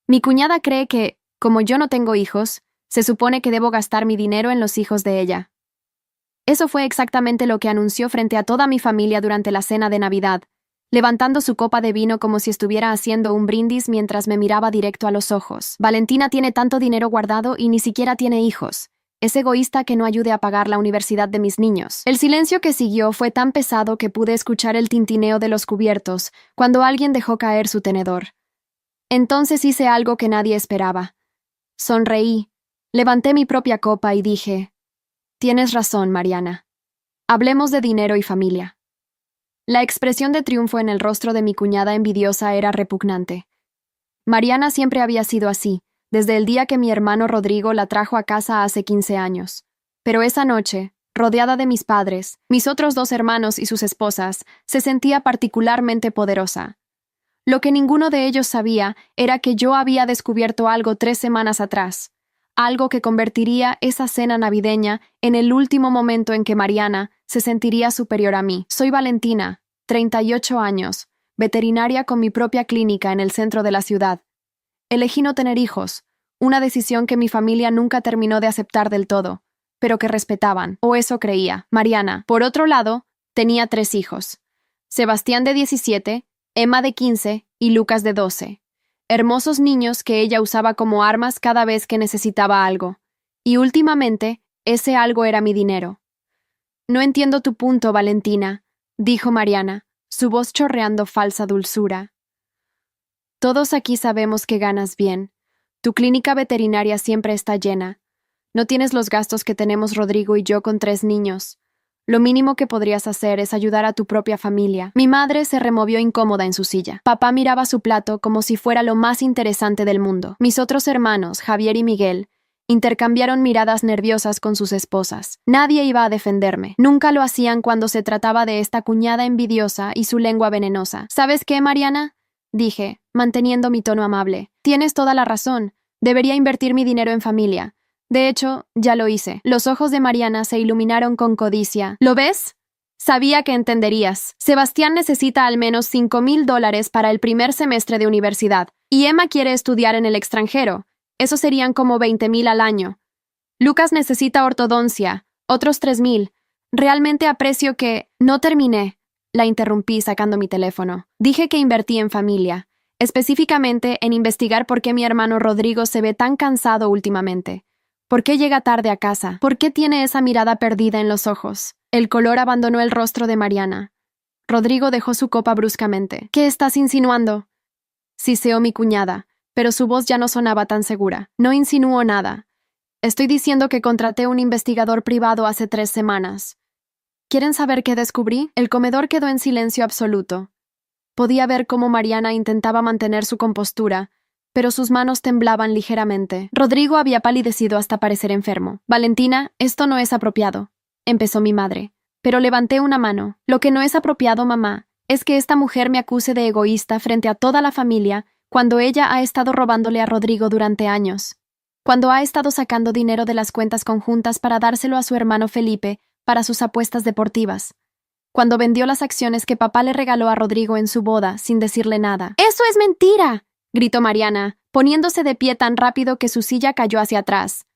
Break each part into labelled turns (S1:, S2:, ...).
S1: Mi cuñada cree que, como yo no tengo hijos, se supone que debo gastar mi dinero en los hijos de ella. Eso fue exactamente lo que anunció frente a toda mi familia durante la cena de Navidad, levantando su copa de vino como si estuviera haciendo un brindis mientras me miraba directo a los ojos. Valentina tiene tanto dinero guardado y ni siquiera tiene hijos. Es egoísta que no ayude a pagar la universidad de mis niños. El silencio que siguió fue tan pesado que pude escuchar el tintineo de los cubiertos cuando alguien dejó caer su tenedor. Entonces hice algo que nadie esperaba. Sonreí, levanté mi propia copa y dije: «Tienes razón, Mariana. Hablemos de dinero y familia». La expresión de triunfo en el rostro de mi cuñada envidiosa era repugnante. Mariana siempre había sido así, desde el día que mi hermano Rodrigo la trajo a casa hace 15 años. Pero esa noche, rodeada de mis padres, mis otros 2 hermanos y sus esposas, se sentía particularmente poderosa. Lo que ninguno de ellos sabía era que yo había descubierto algo 3 semanas atrás, algo que convertiría esa cena navideña en el último momento en que Mariana se sentiría superior a mí. Soy Valentina, 38 años, veterinaria con mi propia clínica en el centro de la ciudad. Elegí no tener hijos, una decisión que mi familia nunca terminó de aceptar del todo, pero que respetaban, o eso creía. Mariana, por otro lado, tenía 3 hijos: Sebastián de 17, Emma de 15 y Lucas de 12. Hermosos niños que ella usaba como armas cada vez que necesitaba algo. Y últimamente, ese algo era mi dinero. «No entiendo tu punto, Valentina», dijo Mariana, su voz chorreando falsa dulzura. «Todos aquí sabemos que ganas bien. Tu clínica veterinaria siempre está llena. No tienes los gastos que tenemos Rodrigo y yo con 3 niños. Lo mínimo que podrías hacer es ayudar a tu propia familia». Mi madre se removió incómoda en su silla. Papá miraba su plato como si fuera lo más interesante del mundo. Mis otros hermanos, Javier y Miguel, intercambiaron miradas nerviosas con sus esposas. Nadie iba a defenderme. Nunca lo hacían cuando se trataba de esta cuñada envidiosa y su lengua venenosa. «¿Sabes qué, Mariana?», dije, manteniendo mi tono amable. «Tienes toda la razón. Debería invertir mi dinero en familia. De hecho, ya lo hice». Los ojos de Mariana se iluminaron con codicia. «¿Lo ves? Sabía que entenderías. Sebastián necesita al menos $5,000 para el primer semestre de universidad, y Emma quiere estudiar en el extranjero. Eso serían como 20,000 al año. Lucas necesita ortodoncia, otros 3,000. Realmente aprecio que...». «No terminé», la interrumpí sacando mi teléfono. «Dije que invertí en familia, específicamente en investigar por qué mi hermano Rodrigo se ve tan cansado últimamente. ¿Por qué llega tarde a casa? ¿Por qué tiene esa mirada perdida en los ojos?». El color abandonó el rostro de Mariana. Rodrigo dejó su copa bruscamente. «¿Qué estás insinuando?», siseó mi cuñada, pero su voz ya no sonaba tan segura. «No insinúo nada. Estoy diciendo que contraté un investigador privado hace 3 semanas. ¿Quieren saber qué descubrí?». El comedor quedó en silencio absoluto. Podía ver cómo Mariana intentaba mantener su compostura, pero sus manos temblaban ligeramente. Rodrigo había palidecido hasta parecer enfermo. «Valentina, esto no es apropiado», empezó mi madre, pero levanté una mano. «Lo que no es apropiado, mamá, es que esta mujer me acuse de egoísta frente a toda la familia cuando ella ha estado robándole a Rodrigo durante años. Cuando ha estado sacando dinero de las cuentas conjuntas para dárselo a su hermano Felipe para sus apuestas deportivas. Cuando vendió las acciones que papá le regaló a Rodrigo en su boda sin decirle nada». «¡Eso es mentira!», gritó Mariana, poniéndose de pie tan rápido que su silla cayó hacia atrás.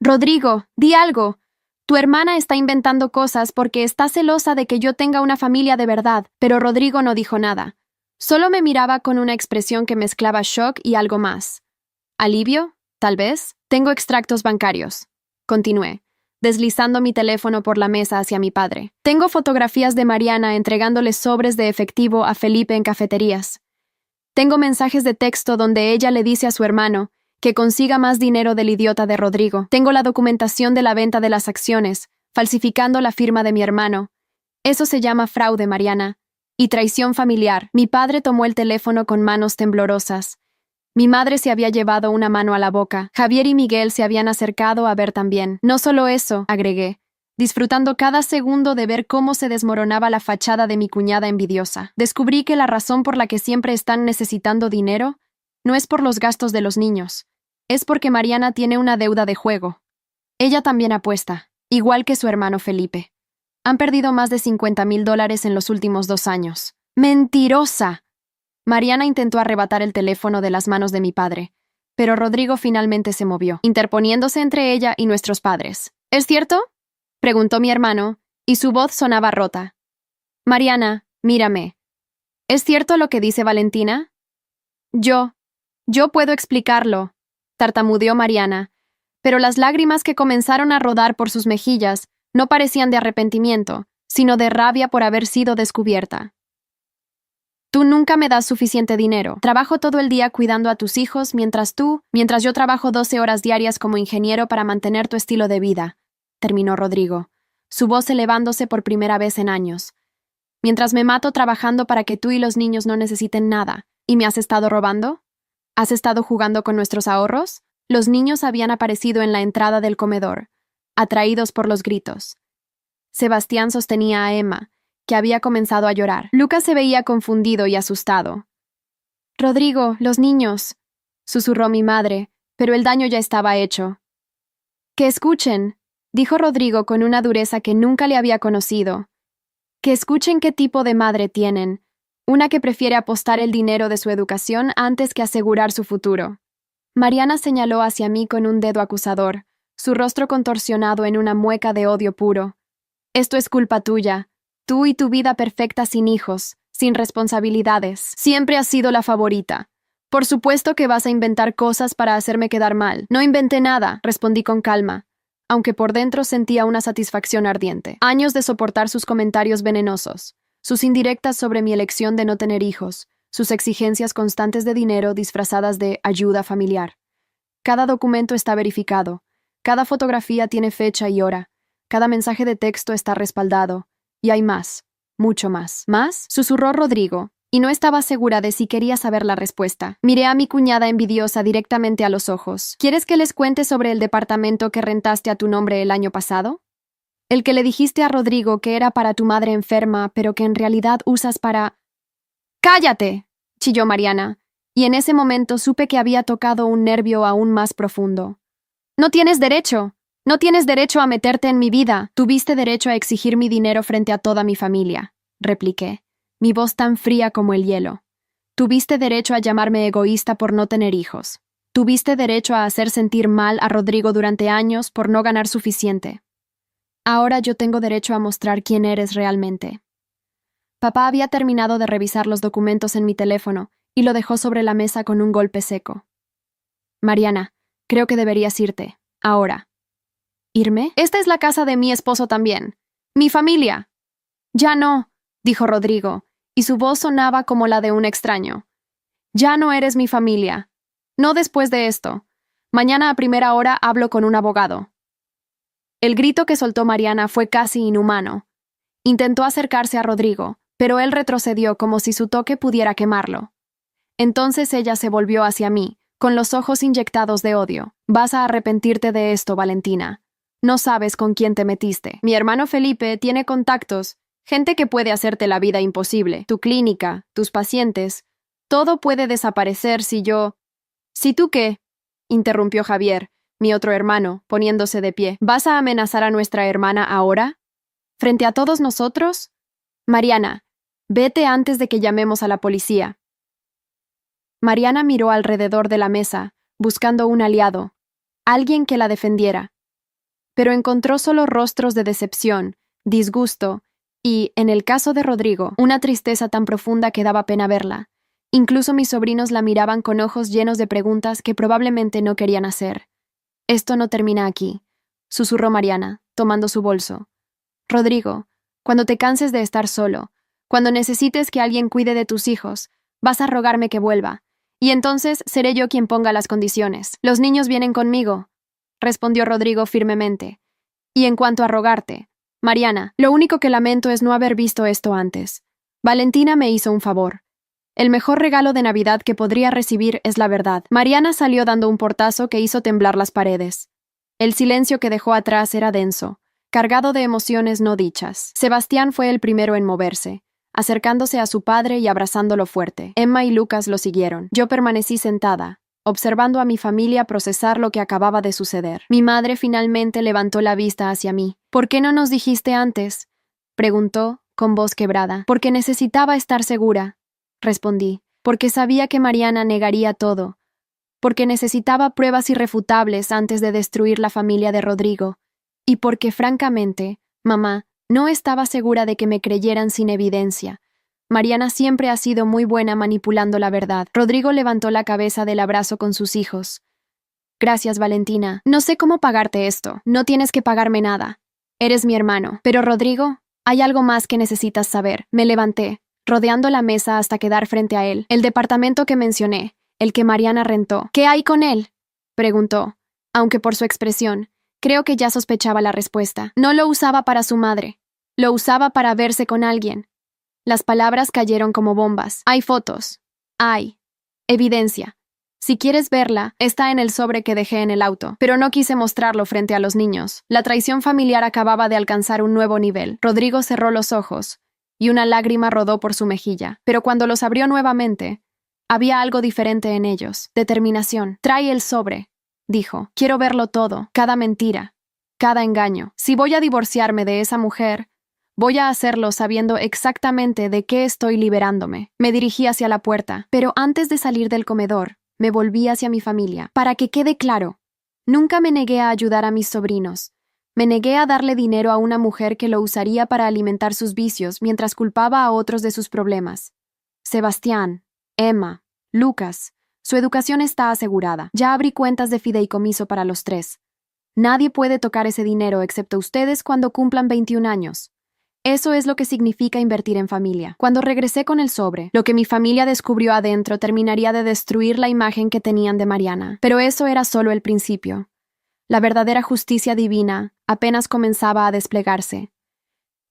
S1: «Rodrigo, di algo. Tu hermana está inventando cosas porque está celosa de que yo tenga una familia de verdad». Pero Rodrigo no dijo nada. Solo me miraba con una expresión que mezclaba shock y algo más. «¿Alivio? Tal vez. Tengo extractos bancarios», continué, deslizando mi teléfono por la mesa hacia mi padre. «Tengo fotografías de Mariana entregándole sobres de efectivo a Felipe en cafeterías. Tengo mensajes de texto donde ella le dice a su hermano que consiga más dinero del idiota de Rodrigo. Tengo la documentación de la venta de las acciones, falsificando la firma de mi hermano. Eso se llama fraude, Mariana. Y traición familiar». Mi padre tomó el teléfono con manos temblorosas. Mi madre se había llevado una mano a la boca. Javier y Miguel se habían acercado a ver también. «No solo eso», agregué, disfrutando cada segundo de ver cómo se desmoronaba la fachada de mi cuñada envidiosa. «Descubrí que la razón por la que siempre están necesitando dinero no es por los gastos de los niños. Es porque Mariana tiene una deuda de juego. Ella también apuesta, igual que su hermano Felipe. Han perdido más de $50,000 en los últimos 2 años. ¡Mentirosa!». Mariana intentó arrebatar el teléfono de las manos de mi padre, pero Rodrigo finalmente se movió, interponiéndose entre ella y nuestros padres. ¿Es cierto?, preguntó mi hermano, y su voz sonaba rota. Mariana, mírame. ¿Es cierto lo que dice Valentina? Yo puedo explicarlo, tartamudeó Mariana, pero las lágrimas que comenzaron a rodar por sus mejillas no parecían de arrepentimiento, sino de rabia por haber sido descubierta. Tú nunca me das suficiente dinero. Trabajo todo el día cuidando a tus hijos mientras yo trabajo 12 horas diarias como ingeniero para mantener tu estilo de vida, terminó Rodrigo, su voz elevándose por primera vez en años. Mientras me mato trabajando para que tú y los niños no necesiten nada. ¿Y me has estado robando? ¿Has estado jugando con nuestros ahorros? Los niños habían aparecido en la entrada del comedor, atraídos por los gritos. Sebastián sostenía a Emma, que había comenzado a llorar. Lucas se veía confundido y asustado. Rodrigo, los niños, susurró mi madre, pero el daño ya estaba hecho. Que escuchen, dijo Rodrigo con una dureza que nunca le había conocido. Que escuchen qué tipo de madre tienen, una que prefiere apostar el dinero de su educación antes que asegurar su futuro. Mariana señaló hacia mí con un dedo acusador, su rostro contorsionado en una mueca de odio puro. Esto es culpa tuya. Tú y tu vida perfecta sin hijos, sin responsabilidades. Siempre has sido la favorita. Por supuesto que vas a inventar cosas para hacerme quedar mal. No inventé nada, respondí con calma, aunque por dentro sentía una satisfacción ardiente. Años de soportar sus comentarios venenosos, sus indirectas sobre mi elección de no tener hijos, sus exigencias constantes de dinero disfrazadas de ayuda familiar. Cada documento está verificado, cada fotografía tiene fecha y hora, cada mensaje de texto está respaldado, y hay más, mucho más. ¿Más?, susurró Rodrigo, y no estaba segura de si quería saber la respuesta. Miré a mi cuñada envidiosa directamente a los ojos. ¿Quieres que les cuente sobre el departamento que rentaste a tu nombre el año pasado? El que le dijiste a Rodrigo que era para tu madre enferma, pero que en realidad usas para... ¡Cállate!, chilló Mariana, y en ese momento supe que había tocado un nervio aún más profundo. ¡No tienes derecho! ¡No tienes derecho a meterte en mi vida! Tuviste derecho a exigir mi dinero frente a toda mi familia, repliqué, mi voz tan fría como el hielo. Tuviste derecho a llamarme egoísta por no tener hijos. Tuviste derecho a hacer sentir mal a Rodrigo durante años por no ganar suficiente. Ahora yo tengo derecho a mostrar quién eres realmente. Papá había terminado de revisar los documentos en mi teléfono y lo dejó sobre la mesa con un golpe seco. Mariana, creo que deberías irte, ahora. ¿Irme? Esta es la casa de mi esposo también. ¡Mi familia! Ya no, dijo Rodrigo, y su voz sonaba como la de un extraño. Ya no eres mi familia. No después de esto. Mañana a primera hora hablo con un abogado. El grito que soltó Mariana fue casi inhumano. Intentó acercarse a Rodrigo, pero él retrocedió como si su toque pudiera quemarlo. Entonces ella se volvió hacia mí, con los ojos inyectados de odio. Vas a arrepentirte de esto, Valentina. No sabes con quién te metiste. Mi hermano Felipe tiene contactos, gente que puede hacerte la vida imposible. Tu clínica, tus pacientes, todo puede desaparecer si yo... ¿Si tú qué?, interrumpió Javier, mi otro hermano, poniéndose de pie. ¿Vas a amenazar a nuestra hermana ahora? ¿Frente a todos nosotros? Mariana, vete antes de que llamemos a la policía. Mariana miró alrededor de la mesa, buscando un aliado, alguien que la defendiera. Pero encontró solo rostros de decepción, disgusto y, en el caso de Rodrigo, una tristeza tan profunda que daba pena verla. Incluso mis sobrinos la miraban con ojos llenos de preguntas que probablemente no querían hacer. Esto no termina aquí, susurró Mariana, tomando su bolso. Rodrigo, cuando te canses de estar solo, cuando necesites que alguien cuide de tus hijos, vas a rogarme que vuelva, y entonces seré yo quien ponga las condiciones. Los niños vienen conmigo, respondió Rodrigo firmemente. Y en cuanto a rogarte, Mariana, lo único que lamento es no haber visto esto antes. Valentina me hizo un favor. El mejor regalo de Navidad que podría recibir es la verdad. Mariana salió dando un portazo que hizo temblar las paredes. El silencio que dejó atrás era denso, cargado de emociones no dichas. Sebastián fue el primero en moverse, acercándose a su padre y abrazándolo fuerte. Emma y Lucas lo siguieron. Yo permanecí sentada, observando a mi familia procesar lo que acababa de suceder. Mi madre finalmente levantó la vista hacia mí. ¿Por qué no nos dijiste antes?, preguntó, con voz quebrada. Porque necesitaba estar segura, respondí, porque sabía que Mariana negaría todo. porque necesitaba pruebas irrefutables antes de destruir la familia de Rodrigo, y porque, francamente, mamá, no estaba segura de que me creyeran sin evidencia. Mariana siempre ha sido muy buena manipulando la verdad. Rodrigo levantó la cabeza del abrazo con sus hijos. Gracias, Valentina. No sé cómo pagarte esto. No tienes que pagarme nada. Eres mi hermano. Pero, Rodrigo, hay algo más que necesitas saber. Me levanté, rodeando la mesa hasta quedar frente a él. El departamento que mencioné, el que Mariana rentó. ¿Qué hay con él?, preguntó, aunque por su expresión, creo que ya sospechaba la respuesta. No lo usaba para su madre. Lo usaba para verse con alguien. Las palabras cayeron como bombas. Hay fotos. Hay evidencia. Si quieres verla, está en el sobre que dejé en el auto, pero no quise mostrarlo frente a los niños. La traición familiar acababa de alcanzar un nuevo nivel. Rodrigo cerró los ojos, y una lágrima rodó por su mejilla. Pero cuando los abrió nuevamente, había algo diferente en ellos. Determinación. Trae el sobre, dijo. Quiero verlo todo, cada mentira, cada engaño. Si voy a divorciarme de esa mujer, voy a hacerlo sabiendo exactamente de qué estoy liberándome. Me dirigí hacia la puerta, pero antes de salir del comedor, me volví hacia mi familia. Para que quede claro, nunca me negué a ayudar a mis sobrinos. Me negué a darle dinero a una mujer que lo usaría para alimentar sus vicios mientras culpaba a otros de sus problemas. Sebastián, Emma, Lucas, su educación está asegurada. Ya abrí cuentas de fideicomiso para los 3. Nadie puede tocar ese dinero excepto ustedes cuando cumplan 21 años. Eso es lo que significa invertir en familia. Cuando regresé con el sobre, lo que mi familia descubrió adentro terminaría de destruir la imagen que tenían de Mariana. Pero eso era solo el principio. La verdadera justicia divina apenas comenzaba a desplegarse.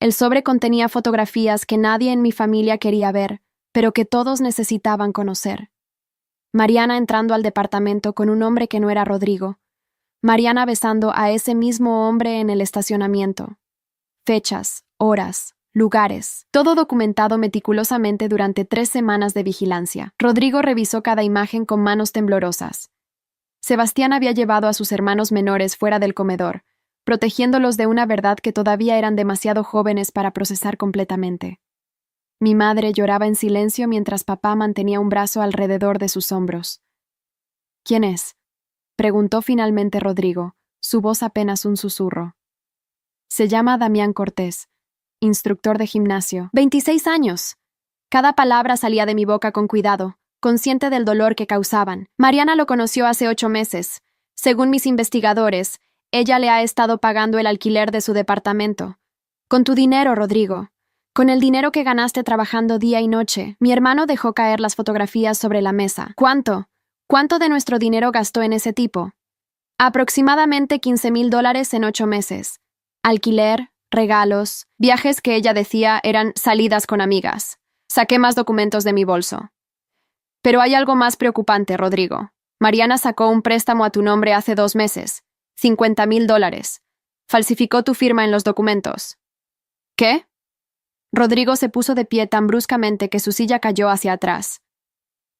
S1: El sobre contenía fotografías que nadie en mi familia quería ver, pero que todos necesitaban conocer. Mariana entrando al departamento con un hombre que no era Rodrigo. Mariana besando a ese mismo hombre en el estacionamiento. Fechas, horas, lugares, todo documentado meticulosamente durante 3 semanas de vigilancia. Rodrigo revisó cada imagen con manos temblorosas. Sebastián había llevado a sus hermanos menores fuera del comedor, protegiéndolos de una verdad que todavía eran demasiado jóvenes para procesar completamente. Mi madre lloraba en silencio mientras papá mantenía un brazo alrededor de sus hombros. ¿Quién es?, preguntó finalmente Rodrigo, su voz apenas un susurro. Se llama Damián Cortés, instructor de gimnasio. 26 años. Cada palabra salía de mi boca con cuidado, consciente del dolor que causaban. Mariana lo conoció hace 8 meses. Según mis investigadores, ella le ha estado pagando el alquiler de su departamento. Con tu dinero, Rodrigo. Con el dinero que ganaste trabajando día y noche. Mi hermano dejó caer las fotografías sobre la mesa. ¿Cuánto? ¿Cuánto de nuestro dinero gastó en ese tipo? Aproximadamente $15,000 en 8 meses. Alquiler, regalos, viajes que ella decía eran salidas con amigas. Saqué más documentos de mi bolso. Pero hay algo más preocupante, Rodrigo. Mariana sacó un préstamo a tu nombre hace 2 meses. $50,000. Falsificó tu firma en los documentos. ¿Qué? Rodrigo se puso de pie tan bruscamente que su silla cayó hacia atrás.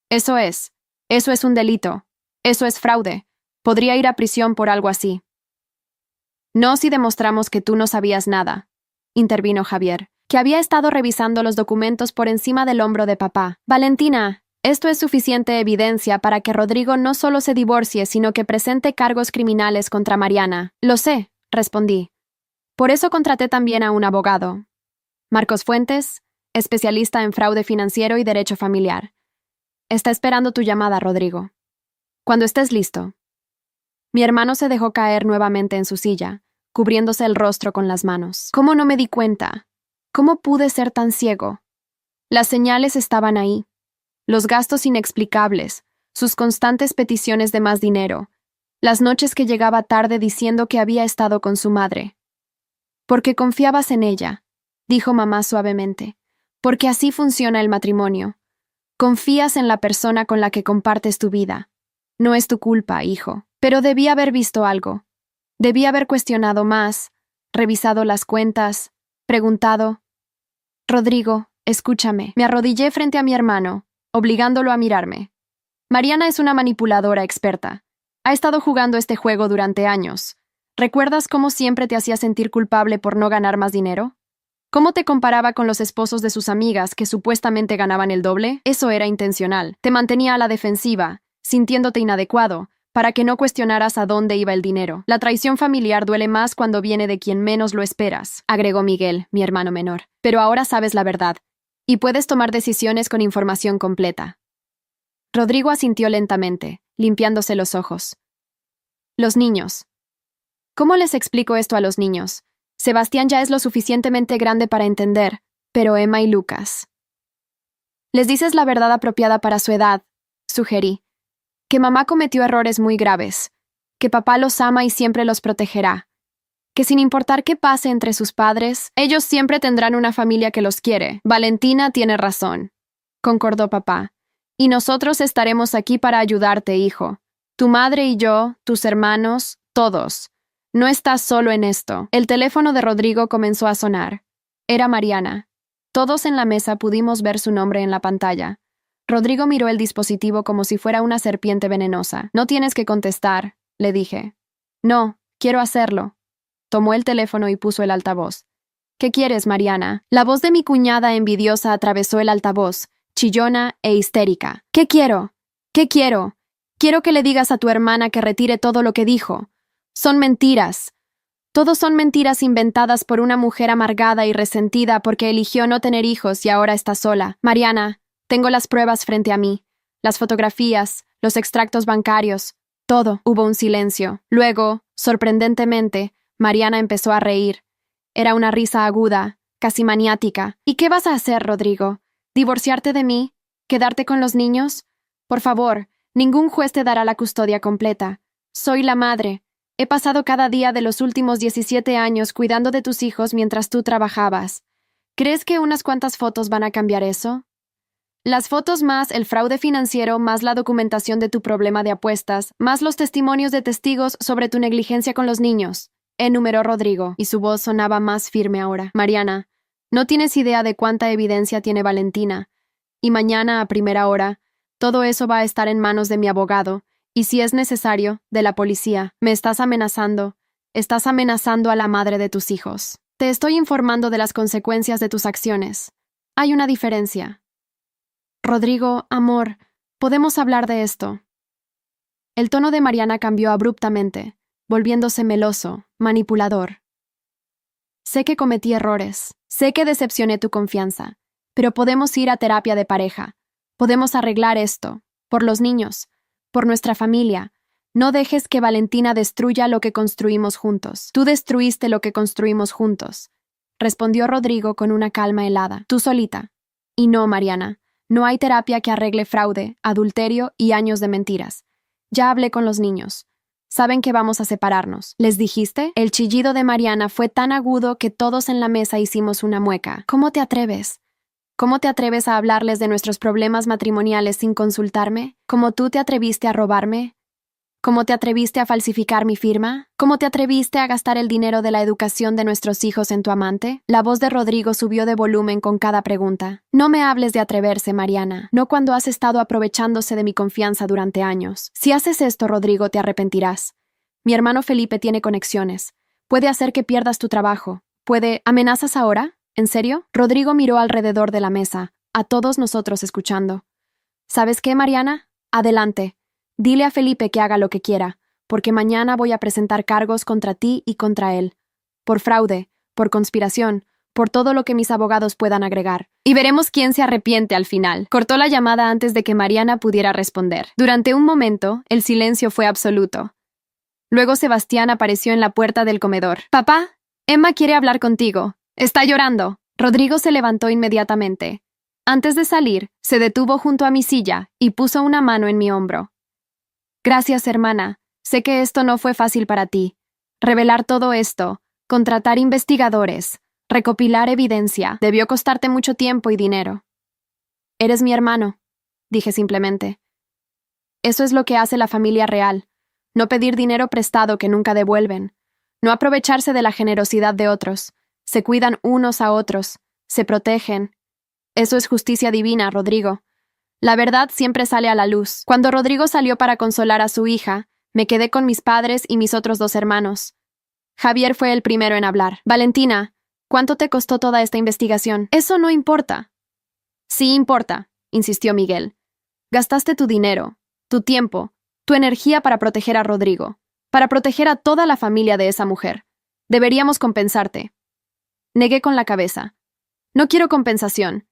S1: Eso es un delito. Eso es fraude. Podría ir a prisión por algo así. No si demostramos que tú no sabías nada, intervino Javier, que había estado revisando los documentos por encima del hombro de papá. Valentina, esto es suficiente evidencia para que Rodrigo no solo se divorcie, sino que presente cargos criminales contra Mariana. Lo sé, respondí. Por eso contraté también a un abogado. Marcos Fuentes, especialista en fraude financiero y derecho familiar. Está esperando tu llamada, Rodrigo. Cuando estés listo. Mi hermano se dejó caer nuevamente en su silla, cubriéndose el rostro con las manos. ¿Cómo no me di cuenta? ¿Cómo pude ser tan ciego? Las señales estaban ahí. Los gastos inexplicables, sus constantes peticiones de más dinero, las noches que llegaba tarde diciendo que había estado con su madre. Porque confiabas en ella, dijo mamá suavemente, porque así funciona el matrimonio. Confías en la persona con la que compartes tu vida. No es tu culpa, hijo. Pero debí haber visto algo. Debí haber cuestionado más, revisado las cuentas, preguntado. Rodrigo, escúchame. Me arrodillé frente a mi hermano, obligándolo a mirarme. Mariana es una manipuladora experta. Ha estado jugando este juego durante años. ¿Recuerdas cómo siempre te hacía sentir culpable por no ganar más dinero? ¿Cómo te comparaba con los esposos de sus amigas que supuestamente ganaban el doble? Eso era intencional. Te mantenía a la defensiva, sintiéndote inadecuado, para que no cuestionaras a dónde iba el dinero. La traición familiar duele más cuando viene de quien menos lo esperas, agregó Miguel, mi hermano menor. Pero ahora sabes la verdad, y puedes tomar decisiones con información completa. Rodrigo asintió lentamente, limpiándose los ojos. Los niños. ¿Cómo les explico esto a los niños? Sebastián ya es lo suficientemente grande para entender, pero Emma y Lucas. Les dices la verdad apropiada para su edad, sugerí. Que mamá cometió errores muy graves, que papá los ama y siempre los protegerá, que sin importar qué pase entre sus padres, ellos siempre tendrán una familia que los quiere. Valentina tiene razón, concordó papá, y nosotros estaremos aquí para ayudarte, hijo. Tu madre y yo, tus hermanos, todos. No estás solo en esto. El teléfono de Rodrigo comenzó a sonar. Era Mariana. Todos en la mesa pudimos ver su nombre en la pantalla. Rodrigo miró el dispositivo como si fuera una serpiente venenosa. No tienes que contestar, le dije. No, quiero hacerlo. Tomó el teléfono y puso el altavoz. ¿Qué quieres, Mariana? La voz de mi cuñada envidiosa atravesó el altavoz, chillona e histérica. ¿Qué quiero? ¿Qué quiero? Quiero que le digas a tu hermana que retire todo lo que dijo. Son mentiras. Todos son mentiras inventadas por una mujer amargada y resentida porque eligió no tener hijos y ahora está sola. Mariana, tengo las pruebas frente a mí. Las fotografías, los extractos bancarios, todo. Hubo un silencio. Luego, sorprendentemente, Mariana empezó a reír. Era una risa aguda, casi maniática. ¿Y qué vas a hacer, Rodrigo? ¿Divorciarte de mí? ¿Quedarte con los niños? Por favor, ningún juez te dará la custodia completa. Soy la madre. He pasado cada día de los últimos 17 años cuidando de tus hijos mientras tú trabajabas. ¿Crees que unas cuantas fotos van a cambiar eso? Las fotos más el fraude financiero, más la documentación de tu problema de apuestas, más los testimonios de testigos sobre tu negligencia con los niños, enumeró Rodrigo, y su voz sonaba más firme ahora. Mariana, no tienes idea de cuánta evidencia tiene Valentina, y mañana a primera hora, todo eso va a estar en manos de mi abogado, y si es necesario, de la policía. Me estás amenazando a la madre de tus hijos. Te estoy informando de las consecuencias de tus acciones. Hay una diferencia. Rodrigo, amor, podemos hablar de esto. El tono de Mariana cambió abruptamente, volviéndose meloso, manipulador. Sé que cometí errores, sé que decepcioné tu confianza, pero podemos ir a terapia de pareja. Podemos arreglar esto, por los niños, por nuestra familia. No dejes que Valentina destruya lo que construimos juntos. Tú destruiste lo que construimos juntos, respondió Rodrigo con una calma helada. Tú solita. Y no, Mariana. No hay terapia que arregle fraude, adulterio y años de mentiras. Ya hablé con los niños. Saben que vamos a separarnos. ¿Les dijiste? El chillido de Mariana fue tan agudo que todos en la mesa hicimos una mueca. ¿Cómo te atreves? ¿Cómo te atreves a hablarles de nuestros problemas matrimoniales sin consultarme? ¿Cómo tú te atreviste a robarme? ¿Cómo te atreviste a falsificar mi firma? ¿Cómo te atreviste a gastar el dinero de la educación de nuestros hijos en tu amante? La voz de Rodrigo subió de volumen con cada pregunta. No me hables de atreverse, Mariana. No cuando has estado aprovechándose de mi confianza durante años. Si haces esto, Rodrigo, te arrepentirás. Mi hermano Felipe tiene conexiones. Puede hacer que pierdas tu trabajo. ¿Amenazas ahora? ¿En serio? Rodrigo miró alrededor de la mesa, a todos nosotros escuchando. ¿Sabes qué, Mariana? Adelante. Dile a Felipe que haga lo que quiera, porque mañana voy a presentar cargos contra ti y contra él. Por fraude, por conspiración, por todo lo que mis abogados puedan agregar. Y veremos quién se arrepiente al final. Cortó la llamada antes de que Mariana pudiera responder. Durante un momento, el silencio fue absoluto. Luego Sebastián apareció en la puerta del comedor. «Papá, Emma quiere hablar contigo. Está llorando». Rodrigo se levantó inmediatamente. Antes de salir, se detuvo junto a mi silla y puso una mano en mi hombro. «Gracias, hermana. Sé que esto no fue fácil para ti. Revelar todo esto, contratar investigadores, recopilar evidencia, debió costarte mucho tiempo y dinero». «Eres mi hermano», dije simplemente. Eso es lo que hace la familia real. No pedir dinero prestado que nunca devuelven. No aprovecharse de la generosidad de otros. Se cuidan unos a otros. Se protegen. Eso es justicia divina, Rodrigo. La verdad siempre sale a la luz. Cuando Rodrigo salió para consolar a su hija, me quedé con mis padres y mis otros 2 hermanos. Javier fue el primero en hablar. «Valentina, ¿cuánto te costó toda esta investigación?» «Eso no importa». «Sí importa», insistió Miguel. «Gastaste tu dinero. tu tiempo, tu energía para proteger a Rodrigo, para proteger a toda la familia de esa mujer. Deberíamos compensarte. Negué con la cabeza. No quiero compensación.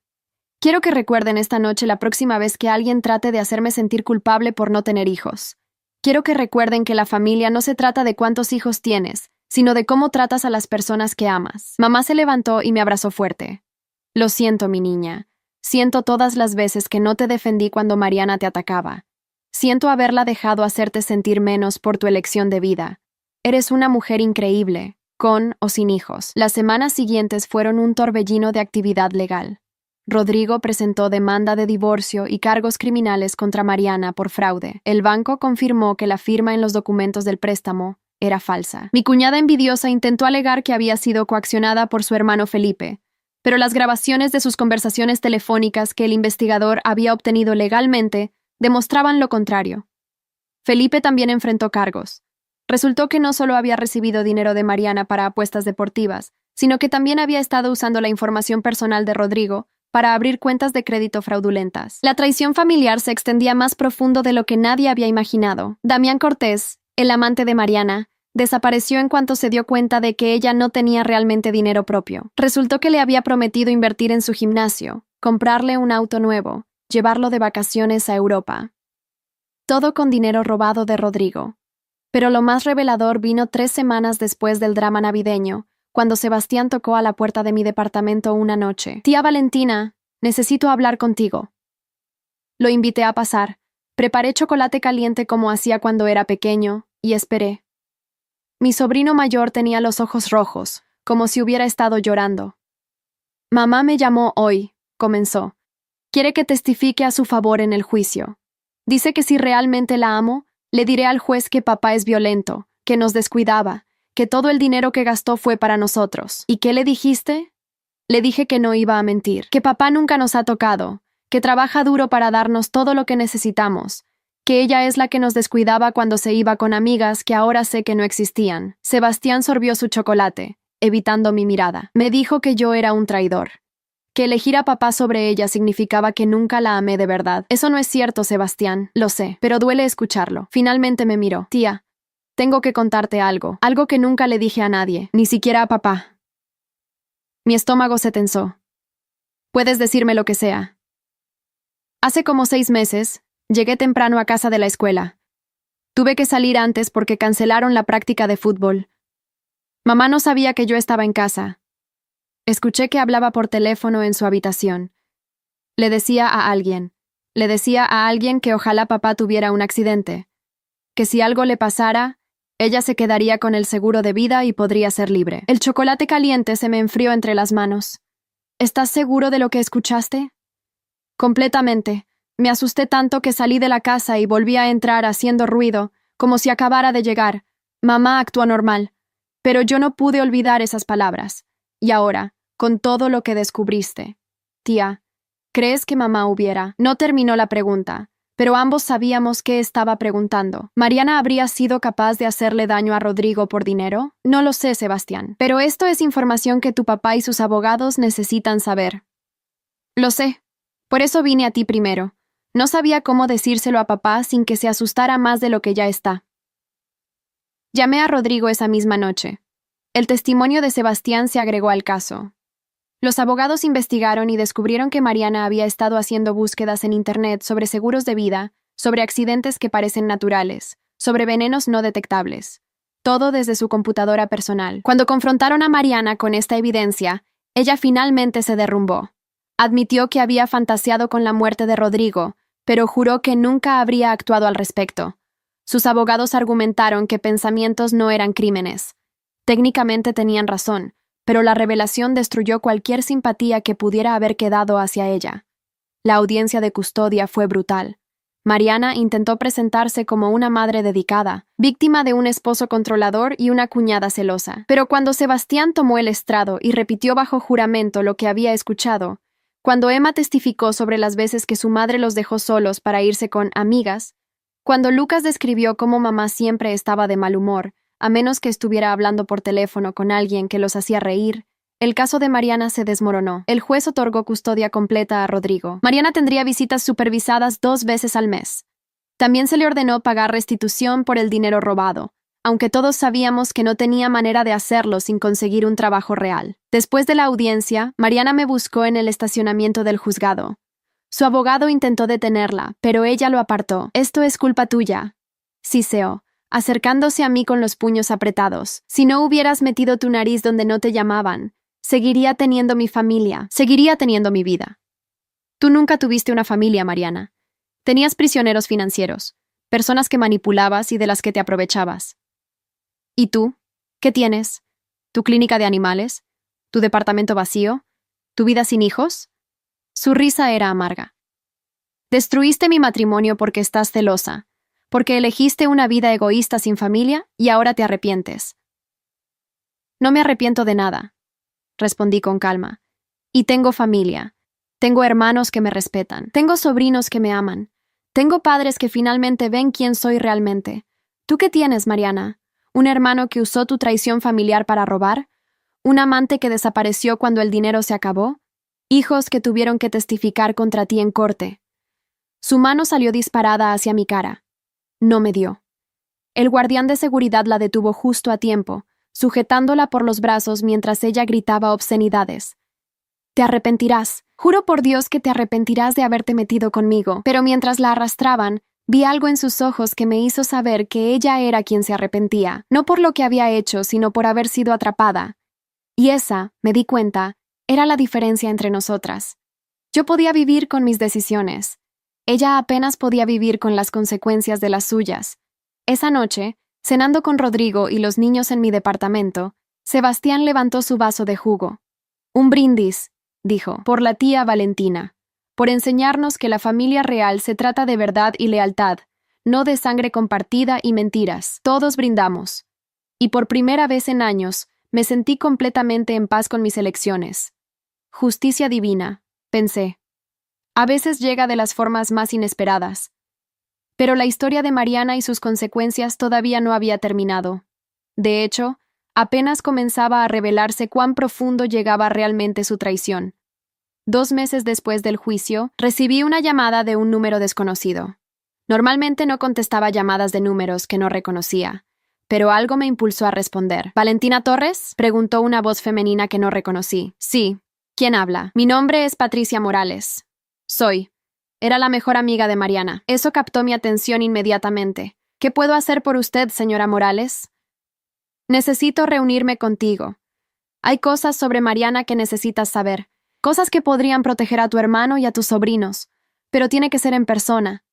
S1: Quiero que recuerden esta noche la próxima vez que alguien trate de hacerme sentir culpable por no tener hijos. Quiero que recuerden que la familia no se trata de cuántos hijos tienes, sino de cómo tratas a las personas que amas. Mamá se levantó y me abrazó fuerte. Lo siento, mi niña. Siento todas las veces que no te defendí cuando Mariana te atacaba. Siento haberla dejado hacerte sentir menos por tu elección de vida. Eres una mujer increíble, con o sin hijos. Las semanas siguientes fueron un torbellino de actividad legal. Rodrigo presentó demanda de divorcio y cargos criminales contra Mariana por fraude. El banco confirmó que la firma en los documentos del préstamo era falsa. Mi cuñada envidiosa intentó alegar que había sido coaccionada por su hermano Felipe, pero las grabaciones de sus conversaciones telefónicas que el investigador había obtenido legalmente demostraban lo contrario. Felipe también enfrentó cargos. Resultó que no solo había recibido dinero de Mariana para apuestas deportivas, sino que también había estado usando la información personal de Rodrigo para abrir cuentas de crédito fraudulentas. La traición familiar se extendía más profundo de lo que nadie había imaginado. Damián Cortés, el amante de Mariana, desapareció en cuanto se dio cuenta de que ella no tenía realmente dinero propio. Resultó que le había prometido invertir en su gimnasio, comprarle un auto nuevo, llevarlo de vacaciones a Europa. Todo con dinero robado de Rodrigo. Pero lo más revelador vino 3 semanas después del drama navideño, cuando Sebastián tocó a la puerta de mi departamento una noche. «Tía Valentina, necesito hablar contigo». Lo invité a pasar, preparé chocolate caliente como hacía cuando era pequeño, y esperé. Mi sobrino mayor tenía los ojos rojos, como si hubiera estado llorando. «Mamá me llamó hoy», comenzó. «Quiere que testifique a su favor en el juicio. Dice que si realmente la amo, le diré al juez que papá es violento, que nos descuidaba, que todo el dinero que gastó fue para nosotros». «¿Y qué le dijiste?» Le dije que no iba a mentir, que papá nunca nos ha tocado, que trabaja duro para darnos todo lo que necesitamos, que ella es la que nos descuidaba cuando se iba con amigas que ahora sé que no existían. Sebastián sorbió su chocolate, evitando mi mirada. Me dijo que yo era un traidor, que elegir a papá sobre ella significaba que nunca la amé de verdad. Eso no es cierto, Sebastián, lo sé, pero duele escucharlo. Finalmente me miró. «Tía, tengo que contarte algo que nunca le dije a nadie, ni siquiera a papá». Mi estómago se tensó. «Puedes decirme lo que sea». Hace como 6 meses, llegué temprano a casa de la escuela. Tuve que salir antes porque cancelaron la práctica de fútbol. Mamá no sabía que yo estaba en casa. Escuché que hablaba por teléfono en su habitación. Le decía a alguien que ojalá papá tuviera un accidente, que si algo le pasara, ella se quedaría con el seguro de vida y podría ser libre. El chocolate caliente se me enfrió entre las manos. «¿Estás seguro de lo que escuchaste?» «Completamente. Me asusté tanto que salí de la casa y volví a entrar haciendo ruido, como si acabara de llegar. Mamá actuó normal. Pero yo no pude olvidar esas palabras. Y ahora, con todo lo que descubriste. Tía, ¿crees que mamá hubiera?» No terminó la pregunta, pero ambos sabíamos qué estaba preguntando. ¿Mariana habría sido capaz de hacerle daño a Rodrigo por dinero? No lo sé, Sebastián. Pero esto es información que tu papá y sus abogados necesitan saber. Lo sé. Por eso vine a ti primero. No sabía cómo decírselo a papá sin que se asustara más de lo que ya está. Llamé a Rodrigo esa misma noche. El testimonio de Sebastián se agregó al caso. Los abogados investigaron y descubrieron que Mariana había estado haciendo búsquedas en Internet sobre seguros de vida, sobre accidentes que parecen naturales, sobre venenos no detectables. Todo desde su computadora personal. Cuando confrontaron a Mariana con esta evidencia, ella finalmente se derrumbó. Admitió que había fantaseado con la muerte de Rodrigo, pero juró que nunca habría actuado al respecto. Sus abogados argumentaron que pensamientos no eran crímenes. Técnicamente tenían razón, pero la revelación destruyó cualquier simpatía que pudiera haber quedado hacia ella. La audiencia de custodia fue brutal. Mariana intentó presentarse como una madre dedicada, víctima de un esposo controlador y una cuñada celosa. Pero cuando Sebastián tomó el estrado y repitió bajo juramento lo que había escuchado, cuando Emma testificó sobre las veces que su madre los dejó solos para irse con amigas, cuando Lucas describió cómo mamá siempre estaba de mal humor, a menos que estuviera hablando por teléfono con alguien que los hacía reír, el caso de Mariana se desmoronó. El juez otorgó custodia completa a Rodrigo. Mariana tendría visitas supervisadas 2 veces al mes. También se le ordenó pagar restitución por el dinero robado, aunque todos sabíamos que no tenía manera de hacerlo sin conseguir un trabajo real. Después de la audiencia, Mariana me buscó en el estacionamiento del juzgado. Su abogado intentó detenerla, pero ella lo apartó. «Esto es culpa tuya», siseó, acercándose a mí con los puños apretados. «Si no hubieras metido tu nariz donde no te llamaban, seguiría teniendo mi familia, seguiría teniendo mi vida». Tú nunca tuviste una familia, Mariana. Tenías prisioneros financieros, personas que manipulabas y de las que te aprovechabas. ¿Y tú? ¿Qué tienes? ¿Tu clínica de animales? ¿Tu departamento vacío? ¿Tu vida sin hijos? Su risa era amarga. Destruiste mi matrimonio porque estás celosa, porque elegiste una vida egoísta sin familia y ahora te arrepientes. No me arrepiento de nada, respondí con calma. Y tengo familia. Tengo hermanos que me respetan. Tengo sobrinos que me aman. Tengo padres que finalmente ven quién soy realmente. ¿Tú qué tienes, Mariana? ¿Un hermano que usó tu traición familiar para robar? ¿Un amante que desapareció cuando el dinero se acabó? ¿Hijos que tuvieron que testificar contra ti en corte? Su mano salió disparada hacia mi cara. No me dio. El guardián de seguridad la detuvo justo a tiempo, sujetándola por los brazos mientras ella gritaba obscenidades. «Te arrepentirás. Juro por Dios que te arrepentirás de haberte metido conmigo». Pero mientras la arrastraban, vi algo en sus ojos que me hizo saber que ella era quien se arrepentía, no por lo que había hecho, sino por haber sido atrapada. Y esa, me di cuenta, era la diferencia entre nosotras. Yo podía vivir con mis decisiones. Ella apenas podía vivir con las consecuencias de las suyas. Esa noche, cenando con Rodrigo y los niños en mi departamento, Sebastián levantó su vaso de jugo. «Un brindis», dijo, «por la tía Valentina, por enseñarnos que la familia real se trata de verdad y lealtad, no de sangre compartida y mentiras». Todos brindamos. Y por primera vez en años, me sentí completamente en paz con mis elecciones. Justicia divina, pensé. A veces llega de las formas más inesperadas. Pero la historia de Mariana y sus consecuencias todavía no había terminado. De hecho, apenas comenzaba a revelarse cuán profundo llegaba realmente su traición. 2 meses después del juicio, recibí una llamada de un número desconocido. Normalmente no contestaba llamadas de números que no reconocía, pero algo me impulsó a responder. «¿Valentina Torres?», preguntó una voz femenina que no reconocí. «Sí. ¿Quién habla?» «Mi nombre es Patricia Morales». «Soy». Era la mejor amiga de Mariana. Eso captó mi atención inmediatamente. «¿Qué puedo hacer por usted, señora Morales?» «Necesito reunirme contigo. Hay cosas sobre Mariana que necesitas saber. Cosas que podrían proteger a tu hermano y a tus sobrinos. Pero tiene que ser en persona.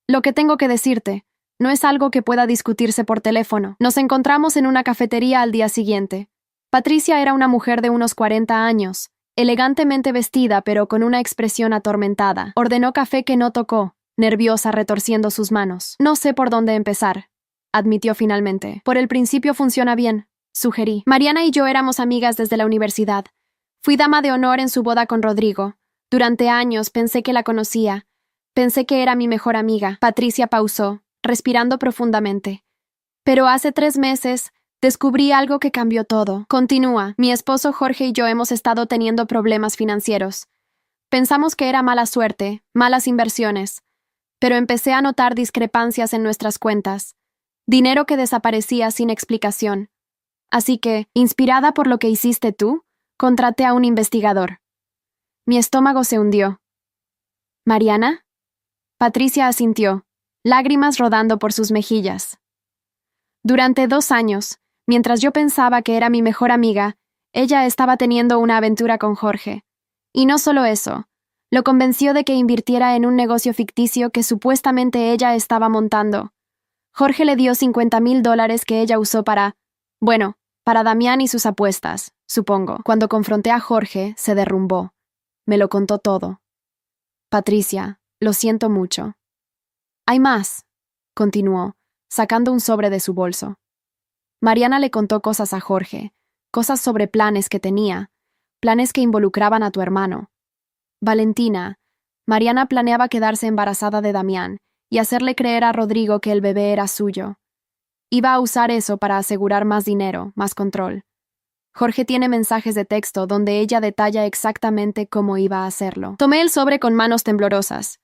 S1: Lo que tengo que decirte no es algo que pueda discutirse por teléfono». Nos encontramos en una cafetería al día siguiente. Patricia era una mujer de unos 40 años, elegantemente vestida pero con una expresión atormentada. Ordenó café que no tocó, nerviosa retorciendo sus manos. «No sé por dónde empezar», admitió finalmente. «Por el principio funciona bien», sugerí. «Mariana y yo éramos amigas desde la universidad. Fui dama de honor en su boda con Rodrigo. Durante años pensé que la conocía. Pensé que era mi mejor amiga». Patricia pausó, respirando profundamente. «Pero hace 3 meses descubrí algo que cambió todo». Continúa. «Mi esposo Jorge y yo hemos estado teniendo problemas financieros. Pensamos que era mala suerte, malas inversiones. Pero empecé a notar discrepancias en nuestras cuentas. Dinero que desaparecía sin explicación. Así que, inspirada por lo que hiciste tú, contraté a un investigador». Mi estómago se hundió. «¿Mariana?» Patricia asintió, lágrimas rodando por sus mejillas. «Durante 2 años, mientras yo pensaba que era mi mejor amiga, ella estaba teniendo una aventura con Jorge. Y no solo eso, lo convenció de que invirtiera en un negocio ficticio que supuestamente ella estaba montando. Jorge le dio $50,000 que ella usó para Damián y sus apuestas, supongo. Cuando confronté a Jorge, se derrumbó. Me lo contó todo. Patricia, lo siento mucho». «Hay más», continuó, sacando un sobre de su bolso. «Mariana le contó cosas a Jorge, cosas sobre planes que tenía, planes que involucraban a tu hermano. Valentina, Mariana planeaba quedarse embarazada de Damián y hacerle creer a Rodrigo que el bebé era suyo. Iba a usar eso para asegurar más dinero, más control. Jorge tiene mensajes de texto donde ella detalla exactamente cómo iba a hacerlo». Tomé el sobre con manos temblorosas.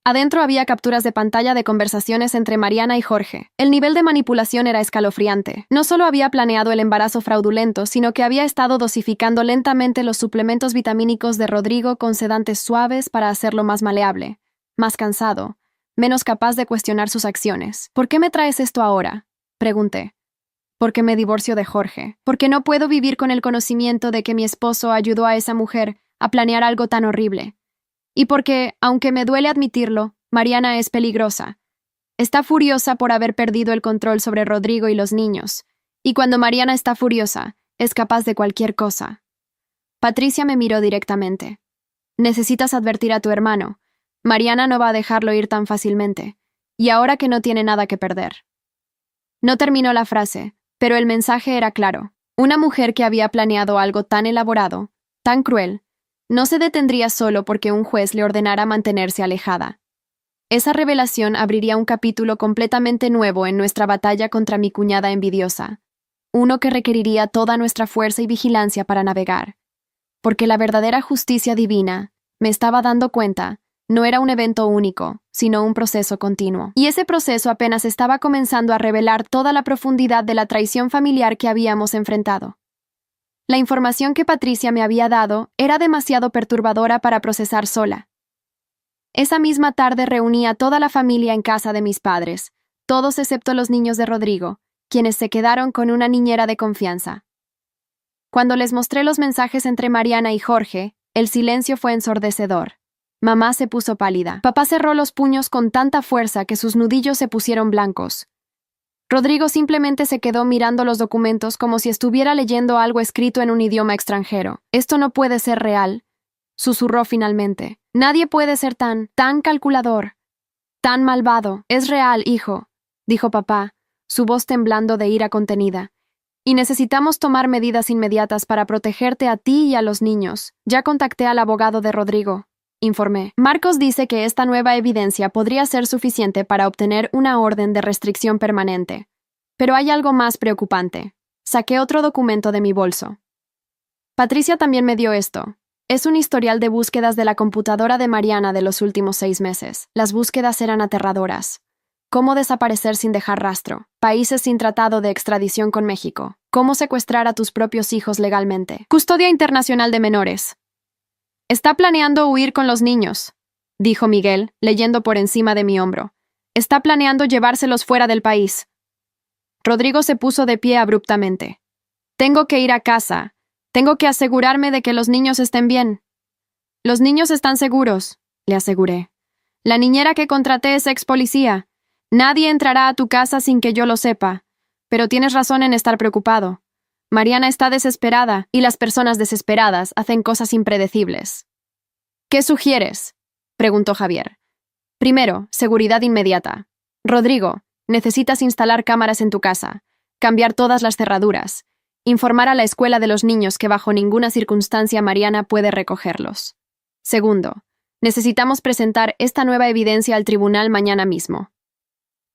S1: Adentro había capturas de pantalla de conversaciones entre Mariana y Jorge. El nivel de manipulación era escalofriante. No solo había planeado el embarazo fraudulento, sino que había estado dosificando lentamente los suplementos vitamínicos de Rodrigo con sedantes suaves para hacerlo más maleable, más cansado, menos capaz de cuestionar sus acciones. ¿Por qué me traes esto ahora?, pregunté. Porque me divorcio de Jorge. Porque no puedo vivir con el conocimiento de que mi esposo ayudó a esa mujer a planear algo tan horrible. Y porque, aunque me duele admitirlo, Mariana es peligrosa. Está furiosa por haber perdido el control sobre Rodrigo y los niños. Y cuando Mariana está furiosa, es capaz de cualquier cosa. Patricia me miró directamente. Necesitas advertir a tu hermano. Mariana no va a dejarlo ir tan fácilmente. Y ahora que no tiene nada que perder. No terminó la frase, pero el mensaje era claro. Una mujer que había planeado algo tan elaborado, tan cruel, no se detendría solo porque un juez le ordenara mantenerse alejada. Esa revelación abriría un capítulo completamente nuevo en nuestra batalla contra mi cuñada envidiosa, uno que requeriría toda nuestra fuerza y vigilancia para navegar. Porque la verdadera justicia divina, me estaba dando cuenta, no era un evento único, sino un proceso continuo. Y ese proceso apenas estaba comenzando a revelar toda la profundidad de la traición familiar que habíamos enfrentado. La información que Patricia me había dado era demasiado perturbadora para procesar sola. Esa misma tarde reuní a toda la familia en casa de mis padres, todos excepto los niños de Rodrigo, quienes se quedaron con una niñera de confianza. Cuando les mostré los mensajes entre Mariana y Jorge, el silencio fue ensordecedor. Mamá se puso pálida. Papá cerró los puños con tanta fuerza que sus nudillos se pusieron blancos. Rodrigo simplemente se quedó mirando los documentos como si estuviera leyendo algo escrito en un idioma extranjero. Esto no puede ser real, susurró finalmente. Nadie puede ser tan calculador, tan malvado. Es real, hijo, dijo papá, su voz temblando de ira contenida. Y necesitamos tomar medidas inmediatas para protegerte a ti y a los niños. Ya contacté al abogado de Rodrigo, informé. Marcos dice que esta nueva evidencia podría ser suficiente para obtener una orden de restricción permanente. Pero hay algo más preocupante. Saqué otro documento de mi bolso. Patricia también me dio esto. Es un historial de búsquedas de la computadora de Mariana de los últimos 6 meses. Las búsquedas eran aterradoras. Cómo desaparecer sin dejar rastro. Países sin tratado de extradición con México. Cómo secuestrar a tus propios hijos legalmente. Custodia internacional de menores. Está planeando huir con los niños, dijo Miguel, leyendo por encima de mi hombro. Está planeando llevárselos fuera del país. Rodrigo se puso de pie abruptamente. Tengo que ir a casa. Tengo que asegurarme de que los niños estén bien. Los niños están seguros, le aseguré. La niñera que contraté es ex policía. Nadie entrará a tu casa sin que yo lo sepa. Pero tienes razón en estar preocupado. Mariana está desesperada, y las personas desesperadas hacen cosas impredecibles. ¿Qué sugieres?, preguntó Javier. Primero, seguridad inmediata. Rodrigo, necesitas instalar cámaras en tu casa, cambiar todas las cerraduras, informar a la escuela de los niños que bajo ninguna circunstancia Mariana puede recogerlos. Segundo, necesitamos presentar esta nueva evidencia al tribunal mañana mismo.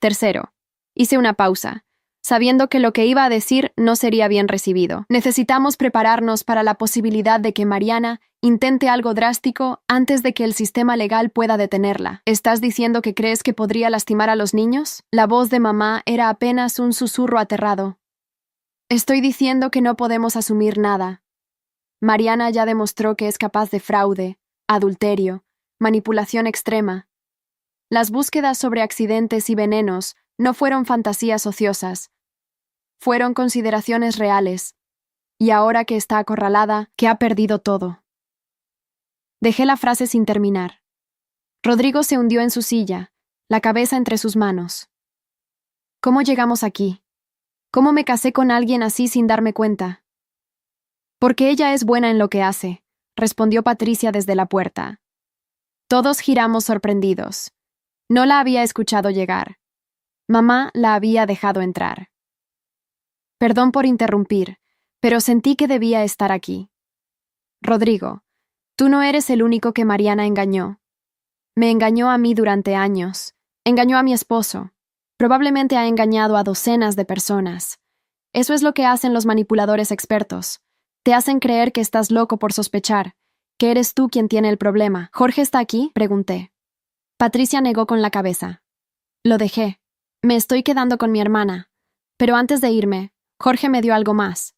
S1: Tercero, hice una pausa, sabiendo que lo que iba a decir no sería bien recibido. Necesitamos prepararnos para la posibilidad de que Mariana intente algo drástico antes de que el sistema legal pueda detenerla. ¿Estás diciendo que crees que podría lastimar a los niños? La voz de mamá era apenas un susurro aterrado. Estoy diciendo que no podemos asumir nada. Mariana ya demostró que es capaz de fraude, adulterio, manipulación extrema. Las búsquedas sobre accidentes y venenos no fueron fantasías ociosas. Fueron consideraciones reales. Y ahora que está acorralada, que ha perdido todo. Dejé la frase sin terminar. Rodrigo se hundió en su silla, la cabeza entre sus manos. ¿Cómo llegamos aquí? ¿Cómo me casé con alguien así sin darme cuenta? Porque ella es buena en lo que hace, respondió Patricia desde la puerta. Todos giramos sorprendidos. No la había escuchado llegar. Mamá la había dejado entrar. Perdón por interrumpir, pero sentí que debía estar aquí. Rodrigo, tú no eres el único que Mariana engañó. Me engañó a mí durante años. Engañó a mi esposo. Probablemente ha engañado a docenas de personas. Eso es lo que hacen los manipuladores expertos. Te hacen creer que estás loco por sospechar, que eres tú quien tiene el problema. ¿Jorge está aquí?, pregunté. Patricia negó con la cabeza. Lo dejé. Me estoy quedando con mi hermana. Pero antes de irme, Jorge me dio algo más.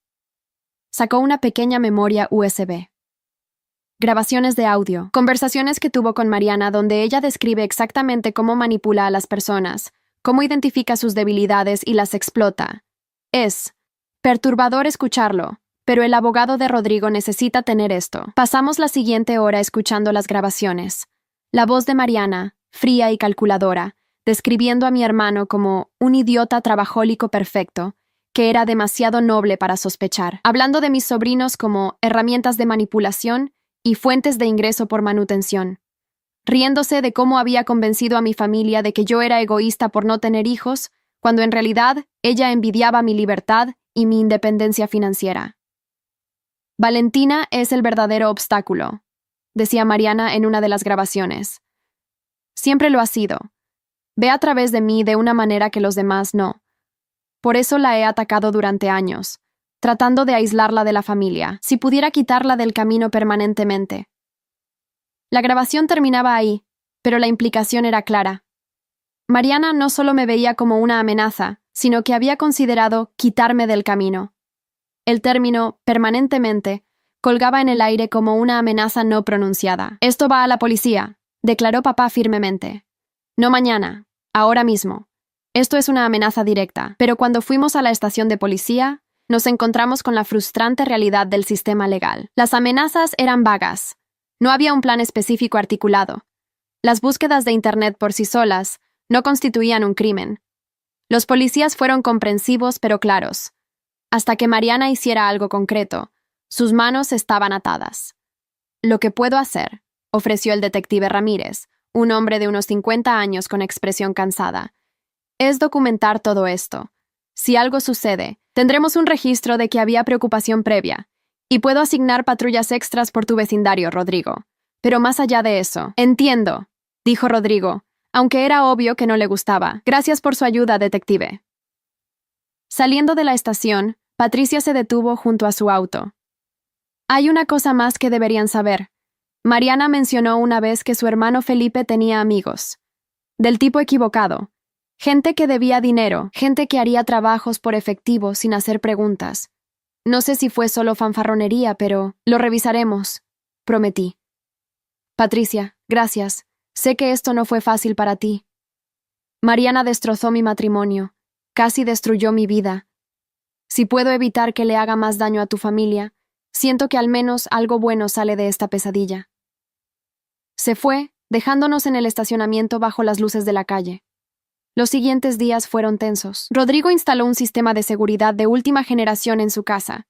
S1: Sacó una pequeña memoria USB. Grabaciones de audio, conversaciones que tuvo con Mariana donde ella describe exactamente cómo manipula a las personas, cómo identifica sus debilidades y las explota. Es perturbador escucharlo, pero el abogado de Rodrigo necesita tener esto. Pasamos la siguiente hora escuchando las grabaciones. La voz de Mariana, fría y calculadora, describiendo a mi hermano como un idiota trabajólico perfecto, que era demasiado noble para sospechar, hablando de mis sobrinos como herramientas de manipulación y fuentes de ingreso por manutención, riéndose de cómo había convencido a mi familia de que yo era egoísta por no tener hijos, cuando en realidad ella envidiaba mi libertad y mi independencia financiera. Valentina es el verdadero obstáculo, decía Mariana en una de las grabaciones. Siempre lo ha sido. Ve a través de mí de una manera que los demás no. Por eso la he atacado durante años, tratando de aislarla de la familia, si pudiera quitarla del camino permanentemente. La grabación terminaba ahí, pero la implicación era clara. Mariana no solo me veía como una amenaza, sino que había considerado quitarme del camino. El término permanentemente colgaba en el aire como una amenaza no pronunciada. Esto va a la policía, declaró papá firmemente. No mañana, ahora mismo. Esto es una amenaza directa. Pero cuando fuimos a la estación de policía, nos encontramos con la frustrante realidad del sistema legal. Las amenazas eran vagas. No había un plan específico articulado. Las búsquedas de Internet por sí solas no constituían un crimen. Los policías fueron comprensivos pero claros. Hasta que Mariana hiciera algo concreto, sus manos estaban atadas. Lo que puedo hacer, ofreció el detective Ramírez, un hombre de unos 50 años con expresión cansada, es documentar todo esto. Si algo sucede, tendremos un registro de que había preocupación previa, y puedo asignar patrullas extras por tu vecindario, Rodrigo. Pero más allá de eso, entiendo, dijo Rodrigo, aunque era obvio que no le gustaba. Gracias por su ayuda, detective. Saliendo de la estación, Patricia se detuvo junto a su auto. Hay una cosa más que deberían saber. Mariana mencionó una vez que su hermano Felipe tenía amigos. Del tipo equivocado. Gente que debía dinero, gente que haría trabajos por efectivo sin hacer preguntas. No sé si fue solo fanfarronería, pero lo revisaremos, prometí. Patricia, gracias. Sé que esto no fue fácil para ti. Mariana destrozó mi matrimonio. Casi destruyó mi vida. Si puedo evitar que le haga más daño a tu familia, siento que al menos algo bueno sale de esta pesadilla. Se fue, dejándonos en el estacionamiento bajo las luces de la calle. Los siguientes días fueron tensos. Rodrigo instaló un sistema de seguridad de última generación en su casa.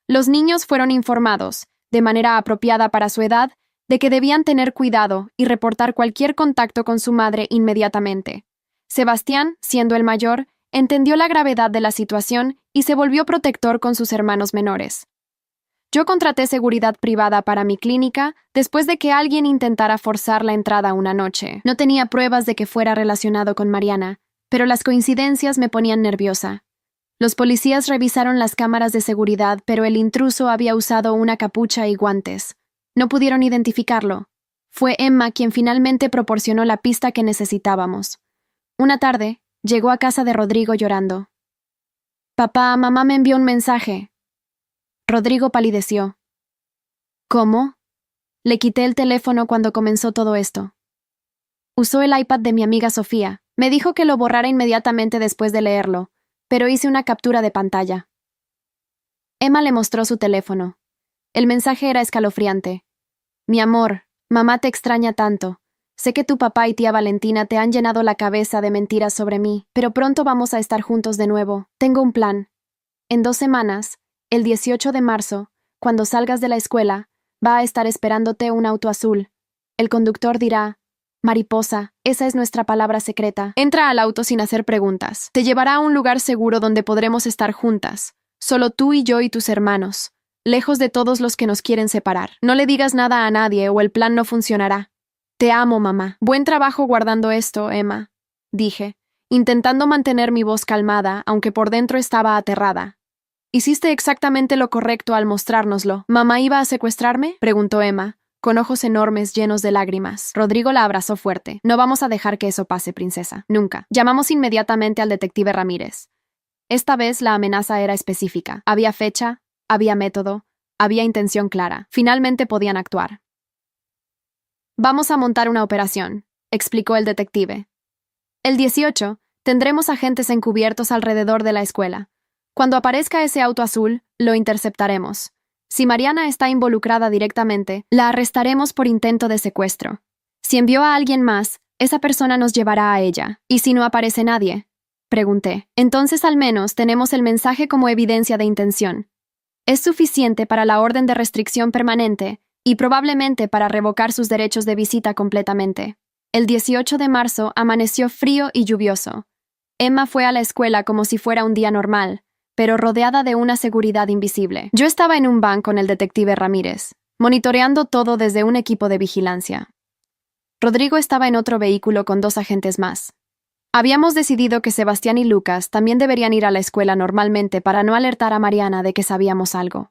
S1: Los niños fueron informados, de manera apropiada para su edad, de que debían tener cuidado y reportar cualquier contacto con su madre inmediatamente. Sebastián, siendo el mayor, entendió la gravedad de la situación y se volvió protector con sus hermanos menores. Yo contraté seguridad privada para mi clínica después de que alguien intentara forzar la entrada una noche. No tenía pruebas de que fuera relacionado con Mariana, pero las coincidencias me ponían nerviosa. Los policías revisaron las cámaras de seguridad, pero el intruso había usado una capucha y guantes. No pudieron identificarlo. Fue Emma quien finalmente proporcionó la pista que necesitábamos. Una tarde, llegó a casa de Rodrigo llorando. «Papá, mamá me envió un mensaje». Rodrigo palideció. «¿Cómo?» Le quité el teléfono cuando comenzó todo esto. Usó el iPad de mi amiga Sofía. Me dijo que lo borrara inmediatamente después de leerlo, pero hice una captura de pantalla. Emma le mostró su teléfono. El mensaje era escalofriante. «Mi amor, mamá te extraña tanto. Sé que tu papá y tía Valentina te han llenado la cabeza de mentiras sobre mí, pero pronto vamos a estar juntos de nuevo. Tengo un plan. En 2 semanas, el 18 de marzo, cuando salgas de la escuela, va a estar esperándote un auto azul. El conductor dirá, mariposa, esa es nuestra palabra secreta. Entra al auto sin hacer preguntas. Te llevará a un lugar seguro donde podremos estar juntas. Solo tú y yo y tus hermanos. Lejos de todos los que nos quieren separar. No le digas nada a nadie o el plan no funcionará. Te amo, mamá. Buen trabajo guardando esto, Emma, dije, intentando mantener mi voz calmada, aunque por dentro estaba aterrada. Hiciste exactamente lo correcto al mostrárnoslo. ¿Mamá iba a secuestrarme?, preguntó Emma, con ojos enormes llenos de lágrimas. Rodrigo la abrazó fuerte. No vamos a dejar que eso pase, princesa. Nunca. Llamamos inmediatamente al detective Ramírez. Esta vez la amenaza era específica. Había fecha, había método, había intención clara. Finalmente podían actuar. Vamos a montar una operación, explicó el detective. El 18, tendremos agentes encubiertos alrededor de la escuela. Cuando aparezca ese auto azul, lo interceptaremos. Si Mariana está involucrada directamente, la arrestaremos por intento de secuestro. Si envió a alguien más, esa persona nos llevará a ella. ¿Y si no aparece nadie? Pregunté. Entonces al menos tenemos el mensaje como evidencia de intención. Es suficiente para la orden de restricción permanente y probablemente para revocar sus derechos de visita completamente. El 18 de marzo amaneció frío y lluvioso. Emma fue a la escuela como si fuera un día normal, pero rodeada de una seguridad invisible. Yo estaba en un van con el detective Ramírez, monitoreando todo desde un equipo de vigilancia. Rodrigo estaba en otro vehículo con 2 agentes más. Habíamos decidido que Sebastián y Lucas también deberían ir a la escuela normalmente para no alertar a Mariana de que sabíamos algo.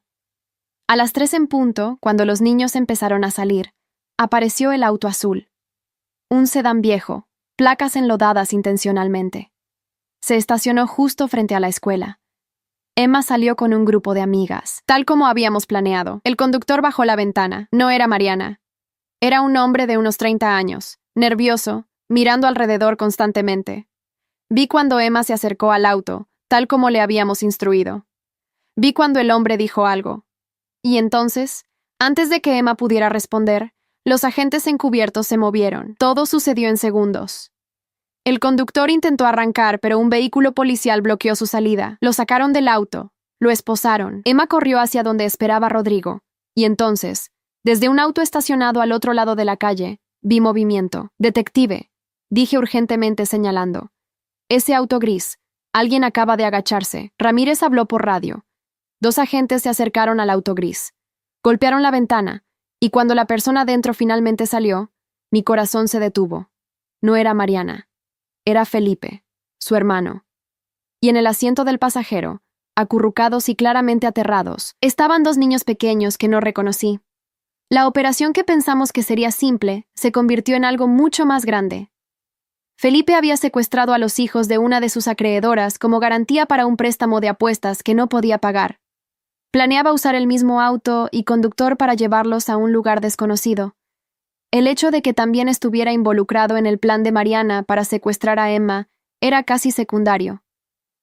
S1: A las 3 en punto, cuando los niños empezaron a salir, apareció el auto azul. Un sedán viejo, placas enlodadas intencionalmente. Se estacionó justo frente a la escuela. Emma salió con un grupo de amigas, tal como habíamos planeado. El conductor bajó la ventana. No era Mariana. Era un hombre de unos 30 años, nervioso, mirando alrededor constantemente. Vi cuando Emma se acercó al auto, tal como le habíamos instruido. Vi cuando el hombre dijo algo. Y entonces, antes de que Emma pudiera responder, los agentes encubiertos se movieron. Todo sucedió en segundos. El conductor intentó arrancar, pero un vehículo policial bloqueó su salida. Lo sacaron del auto. Lo esposaron. Emma corrió hacia donde esperaba Rodrigo. Y entonces, desde un auto estacionado al otro lado de la calle, vi movimiento. «Detective», dije urgentemente señalando. «Ese auto gris. Alguien acaba de agacharse». Ramírez habló por radio. 2 agentes se acercaron al auto gris. Golpearon la ventana, y cuando la persona dentro finalmente salió, mi corazón se detuvo. No era Mariana. Era Felipe, su hermano. Y en el asiento del pasajero, acurrucados y claramente aterrados, estaban 2 niños pequeños que no reconocí. La operación que pensamos que sería simple se convirtió en algo mucho más grande. Felipe había secuestrado a los hijos de una de sus acreedoras como garantía para un préstamo de apuestas que no podía pagar. Planeaba usar el mismo auto y conductor para llevarlos a un lugar desconocido. El hecho de que también estuviera involucrado en el plan de Mariana para secuestrar a Emma era casi secundario.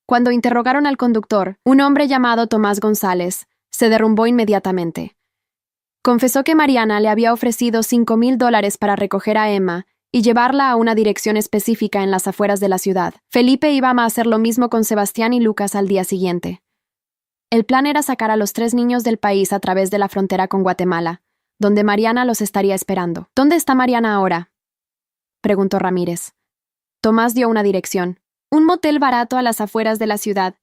S1: Cuando interrogaron al conductor, un hombre llamado Tomás González se derrumbó inmediatamente. Confesó que Mariana le había ofrecido $5,000 para recoger a Emma y llevarla a una dirección específica en las afueras de la ciudad. Felipe iba a hacer lo mismo con Sebastián y Lucas al día siguiente. El plan era sacar a los 3 niños del país a través de la frontera con Guatemala, donde Mariana los estaría esperando. «¿Dónde está Mariana ahora?», preguntó Ramírez. Tomás dio una dirección. Un motel barato a las afueras de la ciudad.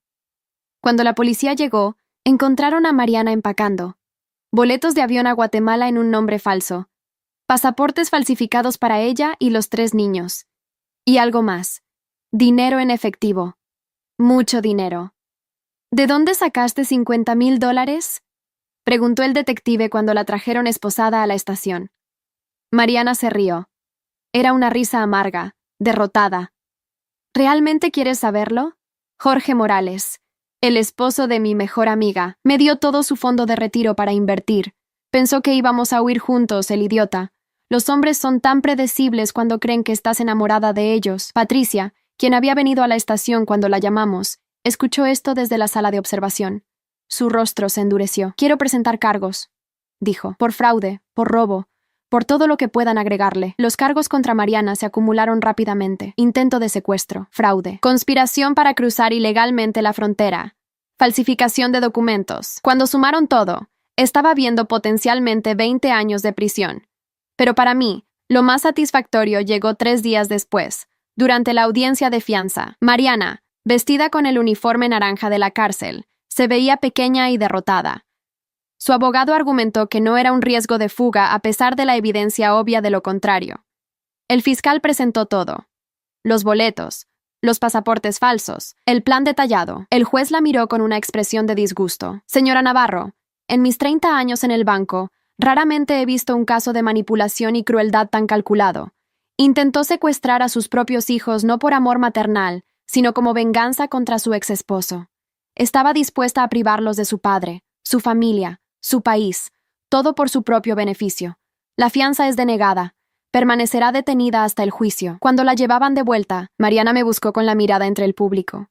S1: Cuando la policía llegó, encontraron a Mariana empacando. Boletos de avión a Guatemala en un nombre falso. Pasaportes falsificados para ella y los 3 niños. Y algo más. Dinero en efectivo. Mucho dinero. «¿De dónde sacaste $50,000? Preguntó el detective cuando la trajeron esposada a la estación. Mariana se rió. Era una risa amarga, derrotada. «¿Realmente quieres saberlo? Jorge Morales, el esposo de mi mejor amiga, me dio todo su fondo de retiro para invertir. Pensó que íbamos a huir juntos, el idiota. Los hombres son tan predecibles cuando creen que estás enamorada de ellos». Patricia, quien había venido a la estación cuando la llamamos, escuchó esto desde la sala de observación. Su rostro se endureció. «Quiero presentar cargos», dijo, «por fraude, por robo, por todo lo que puedan agregarle». Los cargos contra Mariana se acumularon rápidamente. Intento de secuestro, fraude, conspiración para cruzar ilegalmente la frontera, falsificación de documentos. Cuando sumaron todo, estaba viendo potencialmente 20 años de prisión. Pero para mí, lo más satisfactorio llegó 3 días después, durante la audiencia de fianza. Mariana, vestida con el uniforme naranja de la cárcel, se veía pequeña y derrotada. Su abogado argumentó que no era un riesgo de fuga a pesar de la evidencia obvia de lo contrario. El fiscal presentó todo. Los boletos, los pasaportes falsos, el plan detallado. El juez la miró con una expresión de disgusto. «Señora Navarro, en mis 30 años en el banco, Raramente he visto un caso de manipulación y crueldad tan calculado. Intentó secuestrar a sus propios hijos no por amor maternal, sino como venganza contra su exesposo. Estaba dispuesta a privarlos de su padre, su familia, su país, todo por su propio beneficio. La fianza es denegada. Permanecerá detenida hasta el juicio. Cuando la llevaban de vuelta, Mariana me buscó con la mirada entre el público.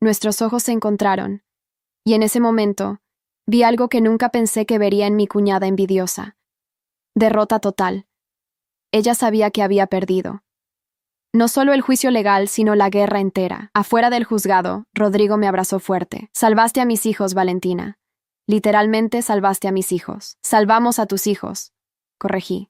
S1: Nuestros ojos se encontraron, y en ese momento vi algo que nunca pensé que vería en mi cuñada envidiosa. Derrota total. Ella sabía que había perdido. No solo el juicio legal, sino la guerra entera. Afuera del juzgado, Rodrigo me abrazó fuerte. Salvaste a mis hijos, Valentina. Literalmente salvaste a mis hijos. Salvamos a tus hijos. Corregí.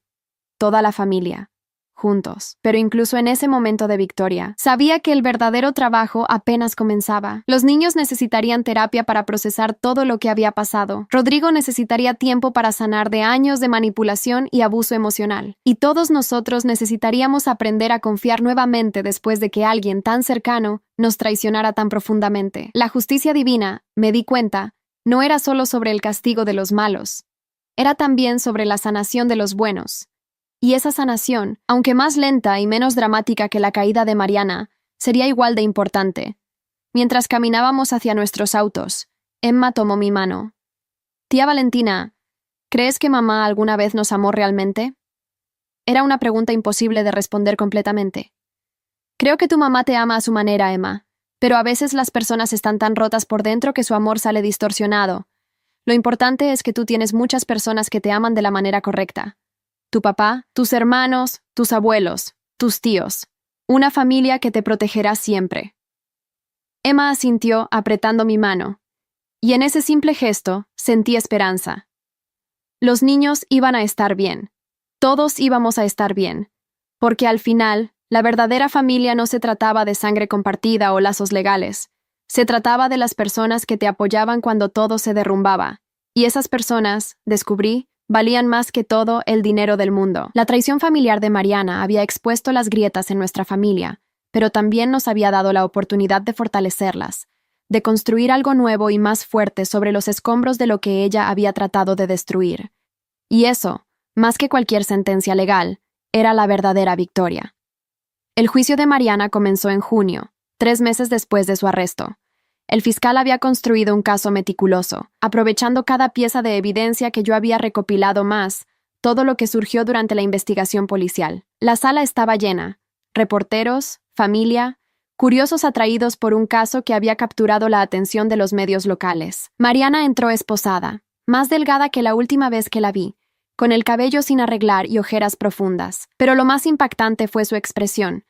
S1: Toda la familia. Juntos. Pero incluso en ese momento de victoria, sabía que el verdadero trabajo apenas comenzaba. Los niños necesitarían terapia para procesar todo lo que había pasado. Rodrigo necesitaría tiempo para sanar de años de manipulación y abuso emocional. Y todos nosotros necesitaríamos aprender a confiar nuevamente después de que alguien tan cercano nos traicionara tan profundamente. La justicia divina, me di cuenta, no era solo sobre el castigo de los malos. Era también sobre la sanación de los buenos. Y esa sanación, aunque más lenta y menos dramática que la caída de Mariana, sería igual de importante. Mientras caminábamos hacia nuestros autos, Emma tomó mi mano. Tía Valentina, ¿crees que mamá alguna vez nos amó realmente? Era una pregunta imposible de responder completamente. Creo que tu mamá te ama a su manera, Emma, pero a veces las personas están tan rotas por dentro que su amor sale distorsionado. Lo importante es que tú tienes muchas personas que te aman de la manera correcta. Tu papá, tus hermanos, tus abuelos, tus tíos. Una familia que te protegerá siempre. Emma asintió apretando mi mano, y en ese simple gesto sentí esperanza. Los niños iban a estar bien. Todos íbamos a estar bien. Porque al final, la verdadera familia no se trataba de sangre compartida o lazos legales. Se trataba de las personas que te apoyaban cuando todo se derrumbaba. Y esas personas, descubrí, valían más que todo el dinero del mundo. La traición familiar de Mariana había expuesto las grietas en nuestra familia, pero también nos había dado la oportunidad de fortalecerlas, de construir algo nuevo y más fuerte sobre los escombros de lo que ella había tratado de destruir. Y eso, más que cualquier sentencia legal, era la verdadera victoria. El juicio de Mariana comenzó en junio, 3 meses después de su arresto. El fiscal había construido un caso meticuloso, aprovechando cada pieza de evidencia que yo había recopilado más, todo lo que surgió durante la investigación policial. La sala estaba llena. Reporteros, familia, curiosos atraídos por un caso que había capturado la atención de los medios locales. Mariana entró esposada, más delgada que la última vez que la vi, con el cabello sin arreglar y ojeras profundas. Pero lo más impactante fue su expresión.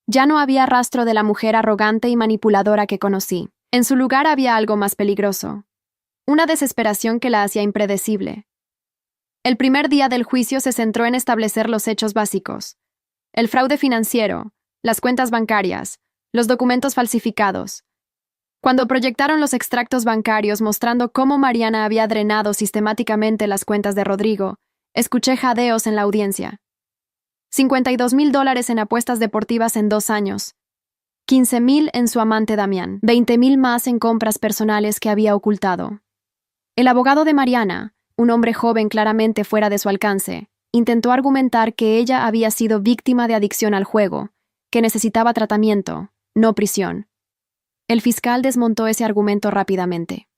S1: Ya no había rastro de la mujer arrogante y manipuladora que conocí. En su lugar había algo más peligroso, una desesperación que la hacía impredecible. El primer día del juicio se centró en establecer los hechos básicos: el fraude financiero, las cuentas bancarias, los documentos falsificados. Cuando proyectaron los extractos bancarios mostrando cómo Mariana había drenado sistemáticamente las cuentas de Rodrigo, escuché jadeos en la audiencia. $52,000 en apuestas deportivas en 2 años. 15,000 en su amante Damián, 20,000 más en compras personales que había ocultado. El abogado de Mariana, un hombre joven claramente fuera de su alcance, intentó argumentar que ella había sido víctima de adicción al juego, que necesitaba tratamiento, no prisión. El fiscal desmontó ese argumento rápidamente.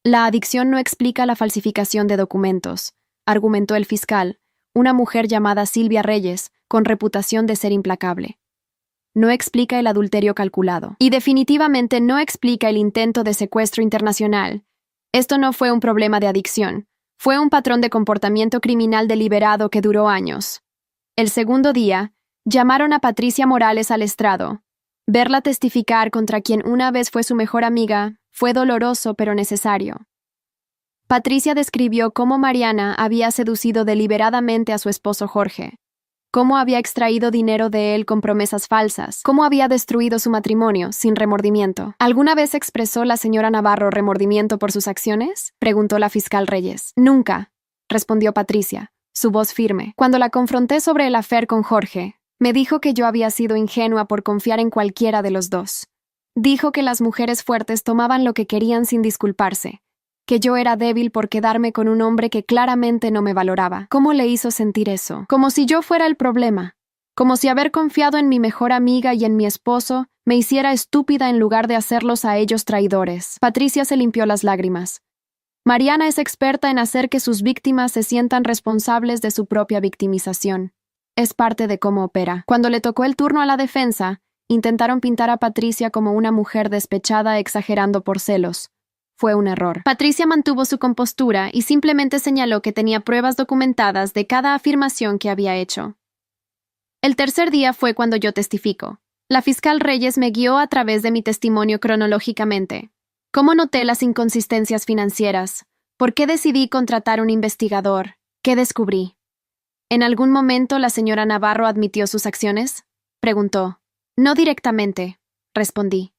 S1: La adicción no explica la falsificación de documentos, argumentó el fiscal, una mujer llamada Silvia Reyes, con reputación de ser implacable. No explica el adulterio calculado. Y definitivamente no explica el intento de secuestro internacional. Esto no fue un problema de adicción. Fue un patrón de comportamiento criminal deliberado que duró años. El segundo día, llamaron a Patricia Morales al estrado. Verla testificar contra quien una vez fue su mejor amiga fue doloroso pero necesario. Patricia describió cómo Mariana había seducido deliberadamente a su esposo Jorge, cómo había extraído dinero de él con promesas falsas, cómo había destruido su matrimonio sin remordimiento. ¿Alguna vez expresó la señora Navarro remordimiento por sus acciones?, preguntó la fiscal Reyes. Nunca, respondió Patricia, su voz firme. Cuando la confronté sobre el affair con Jorge, me dijo que yo había sido ingenua por confiar en cualquiera de los dos. Dijo que las mujeres fuertes tomaban lo que querían sin disculparse, que yo era débil por quedarme con un hombre que claramente no me valoraba. ¿Cómo le hizo sentir eso? Como si yo fuera el problema. Como si haber confiado en mi mejor amiga y en mi esposo me hiciera estúpida en lugar de hacerlos a ellos traidores. Patricia se limpió las lágrimas. Mariana es experta en hacer que sus víctimas se sientan responsables de su propia victimización. Es parte de cómo opera. Cuando le tocó el turno a la defensa, intentaron pintar a Patricia como una mujer despechada exagerando por celos. Fue un error. Patricia mantuvo su compostura y simplemente señaló que tenía pruebas documentadas de cada afirmación que había hecho. El tercer día fue cuando yo testifico. La fiscal Reyes me guió a través de mi testimonio cronológicamente. ¿Cómo noté las inconsistencias financieras? ¿Por qué decidí contratar un investigador? ¿Qué descubrí? ¿En algún momento la señora Navarro admitió sus acciones? Preguntó. No directamente, respondí.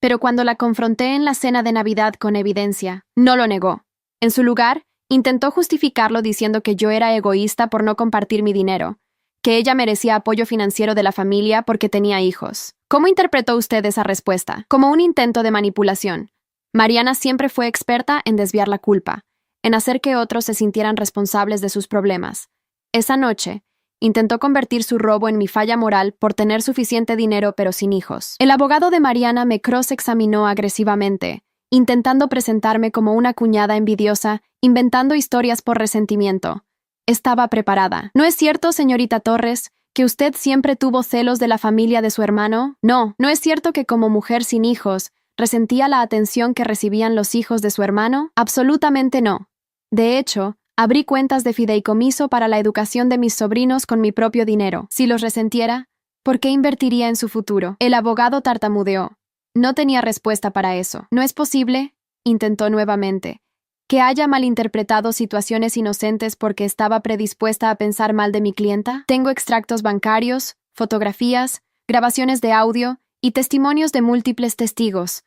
S1: Pero cuando la confronté en la cena de Navidad con evidencia, no lo negó. En su lugar, intentó justificarlo diciendo que yo era egoísta por no compartir mi dinero, que ella merecía apoyo financiero de la familia porque tenía hijos. ¿Cómo interpretó usted esa respuesta? Como un intento de manipulación. Mariana siempre fue experta en desviar la culpa, en hacer que otros se sintieran responsables de sus problemas. Esa noche, intentó convertir su robo en mi falla moral por tener suficiente dinero pero sin hijos. El abogado de Mariana me cross-examinó agresivamente, intentando presentarme como una cuñada envidiosa, inventando historias por resentimiento. Estaba preparada. ¿No es cierto, señorita Torres, que usted siempre tuvo celos de la familia de su hermano? No, ¿no es cierto que como mujer sin hijos, resentía la atención que recibían los hijos de su hermano? Absolutamente no. De hecho, abrí cuentas de fideicomiso para la educación de mis sobrinos con mi propio dinero. Si los resentiera, ¿por qué invertiría en su futuro? El abogado tartamudeó. No tenía respuesta para eso. ¿No es posible? Intentó nuevamente. ¿Que haya malinterpretado situaciones inocentes porque estaba predispuesta a pensar mal de mi clienta? Tengo extractos bancarios, fotografías, grabaciones de audio y testimonios de múltiples testigos.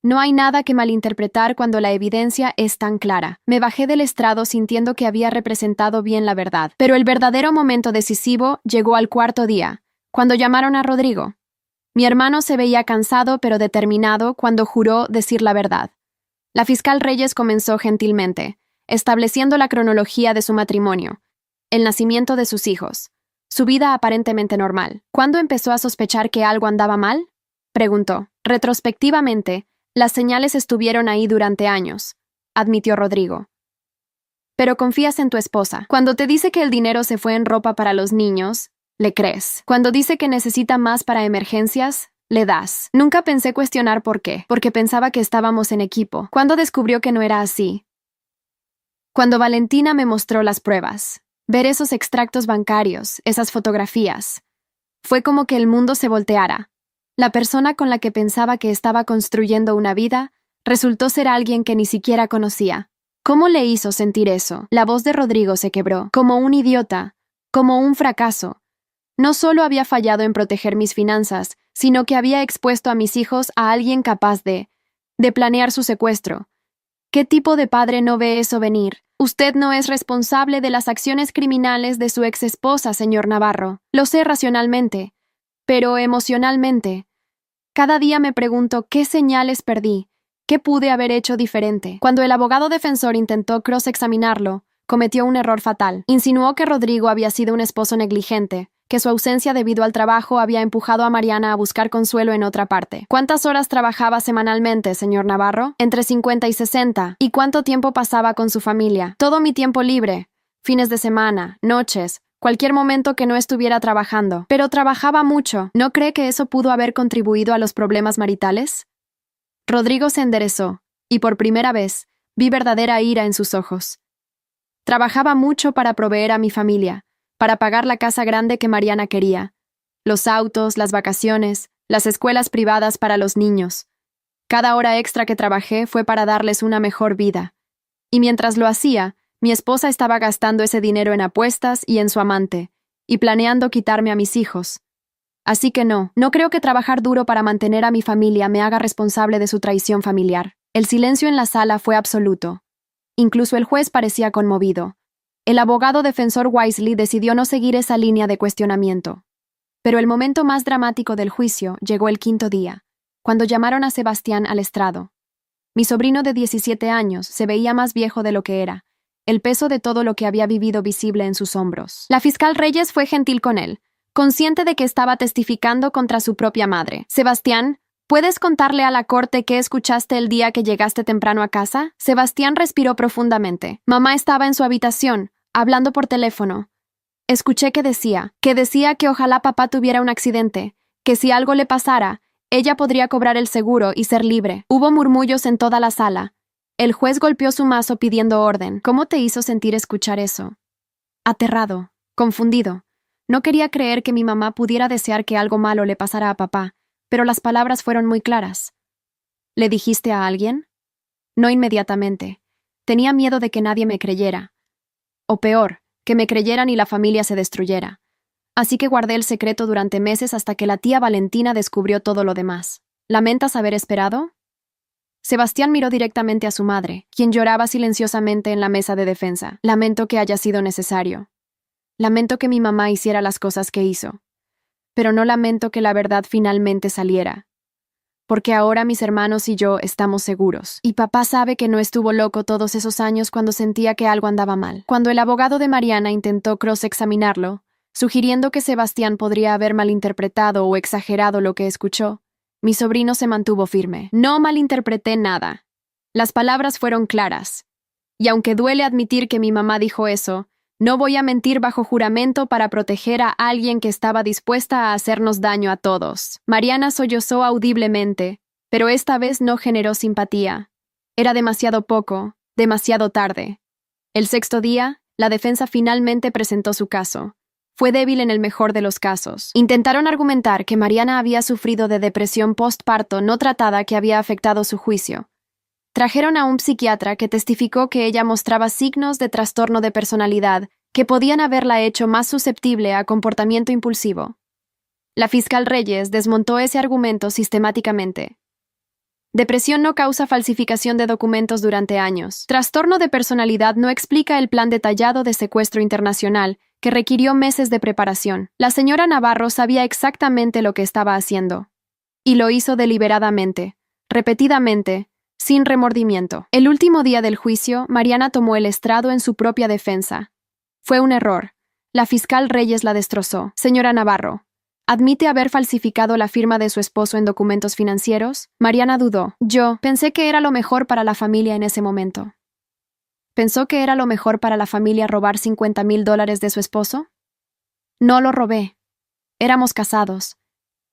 S1: No hay nada que malinterpretar cuando la evidencia es tan clara. Me bajé del estrado sintiendo que había representado bien la verdad. Pero el verdadero momento decisivo llegó al cuarto día, cuando llamaron a Rodrigo. Mi hermano se veía cansado pero determinado cuando juró decir la verdad. La fiscal Reyes comenzó gentilmente, estableciendo la cronología de su matrimonio, el nacimiento de sus hijos, su vida aparentemente normal. ¿Cuándo empezó a sospechar que algo andaba mal? Preguntó. Retrospectivamente, las señales estuvieron ahí durante años, admitió Rodrigo. Pero confías en tu esposa. Cuando te dice que el dinero se fue en ropa para los niños, le crees. Cuando dice que necesita más para emergencias, le das. Nunca pensé cuestionar por qué, porque pensaba que estábamos en equipo. ¿Cuándo descubrió que no era así? Cuando Valentina me mostró las pruebas. Ver esos extractos bancarios, esas fotografías. Fue como que el mundo se volteara. La persona con la que pensaba que estaba construyendo una vida resultó ser alguien que ni siquiera conocía. ¿Cómo le hizo sentir eso? La voz de Rodrigo se quebró, como un idiota, como un fracaso. No solo había fallado en proteger mis finanzas, sino que había expuesto a mis hijos a alguien capaz de planear su secuestro. ¿Qué tipo de padre no ve eso venir? Usted no es responsable de las acciones criminales de su exesposa, señor Navarro. Lo sé racionalmente, pero emocionalmente. Cada día me pregunto qué señales perdí, qué pude haber hecho diferente. Cuando el abogado defensor intentó cross-examinarlo, cometió un error fatal. Insinuó que Rodrigo había sido un esposo negligente, que su ausencia debido al trabajo había empujado a Mariana a buscar consuelo en otra parte. ¿Cuántas horas trabajaba semanalmente, señor Navarro? Entre 50 y 60. ¿Y cuánto tiempo pasaba con su familia? Todo mi tiempo libre. Fines de semana, noches, cualquier momento que no estuviera trabajando. Pero trabajaba mucho. ¿No cree que eso pudo haber contribuido a los problemas maritales? Rodrigo se enderezó, y por primera vez, vi verdadera ira en sus ojos. Trabajaba mucho para proveer a mi familia, para pagar la casa grande que Mariana quería, los autos, las vacaciones, las escuelas privadas para los niños. Cada hora extra que trabajé fue para darles una mejor vida. Y mientras lo hacía, mi esposa estaba gastando ese dinero en apuestas y en su amante, y planeando quitarme a mis hijos. Así que no creo que trabajar duro para mantener a mi familia me haga responsable de su traición familiar. El silencio en la sala fue absoluto. Incluso el juez parecía conmovido. El abogado defensor Wisely decidió no seguir esa línea de cuestionamiento. Pero el momento más dramático del juicio llegó el quinto día, cuando llamaron a Sebastián al estrado. Mi sobrino de 17 años se veía más viejo de lo que era, el peso de todo lo que había vivido visible en sus hombros. La fiscal Reyes fue gentil con él, consciente de que estaba testificando contra su propia madre. Sebastián, ¿puedes contarle a la corte qué escuchaste el día que llegaste temprano a casa? Sebastián respiró profundamente. Mamá estaba en su habitación, hablando por teléfono. Escuché que decía que ojalá papá tuviera un accidente, que si algo le pasara, ella podría cobrar el seguro y ser libre. Hubo murmullos en toda la sala. El juez golpeó su mazo pidiendo orden. ¿Cómo te hizo sentir escuchar eso? Aterrado, confundido. No quería creer que mi mamá pudiera desear que algo malo le pasara a papá, pero las palabras fueron muy claras. ¿Le dijiste a alguien? No inmediatamente. Tenía miedo de que nadie me creyera. O peor, que me creyeran y la familia se destruyera. Así que guardé el secreto durante meses hasta que la tía Valentina descubrió todo lo demás. ¿Lamentas haber esperado? Sebastián miró directamente a su madre, quien lloraba silenciosamente en la mesa de defensa. Lamento que haya sido necesario. Lamento que mi mamá hiciera las cosas que hizo. Pero no lamento que la verdad finalmente saliera. Porque ahora mis hermanos y yo estamos seguros. Y papá sabe que no estuvo loco todos esos años cuando sentía que algo andaba mal. Cuando el abogado de Mariana intentó cross-examinarlo, sugiriendo que Sebastián podría haber malinterpretado o exagerado lo que escuchó, mi sobrino se mantuvo firme. No malinterpreté nada. Las palabras fueron claras. Y aunque duele admitir que mi mamá dijo eso, no voy a mentir bajo juramento para proteger a alguien que estaba dispuesta a hacernos daño a todos. Mariana sollozó audiblemente, pero esta vez no generó simpatía. Era demasiado poco, demasiado tarde. El sexto día, la defensa finalmente presentó su caso. Fue débil en el mejor de los casos. Intentaron argumentar que Mariana había sufrido de depresión postparto no tratada que había afectado su juicio. Trajeron a un psiquiatra que testificó que ella mostraba signos de trastorno de personalidad que podían haberla hecho más susceptible a comportamiento impulsivo. La fiscal Reyes desmontó ese argumento sistemáticamente. Depresión no causa falsificación de documentos durante años. Trastorno de personalidad no explica el plan detallado de secuestro internacional que requirió meses de preparación. La señora Navarro sabía exactamente lo que estaba haciendo. Y lo hizo deliberadamente, repetidamente, sin remordimiento. El último día del juicio, Mariana tomó el estrado en su propia defensa. Fue un error. La fiscal Reyes la destrozó. Señora Navarro, ¿admite haber falsificado la firma de su esposo en documentos financieros? Mariana dudó. Yo pensé que era lo mejor para la familia en ese momento. ¿Pensó que era lo mejor para la familia robar $50,000 de su esposo? No lo robé. Éramos casados.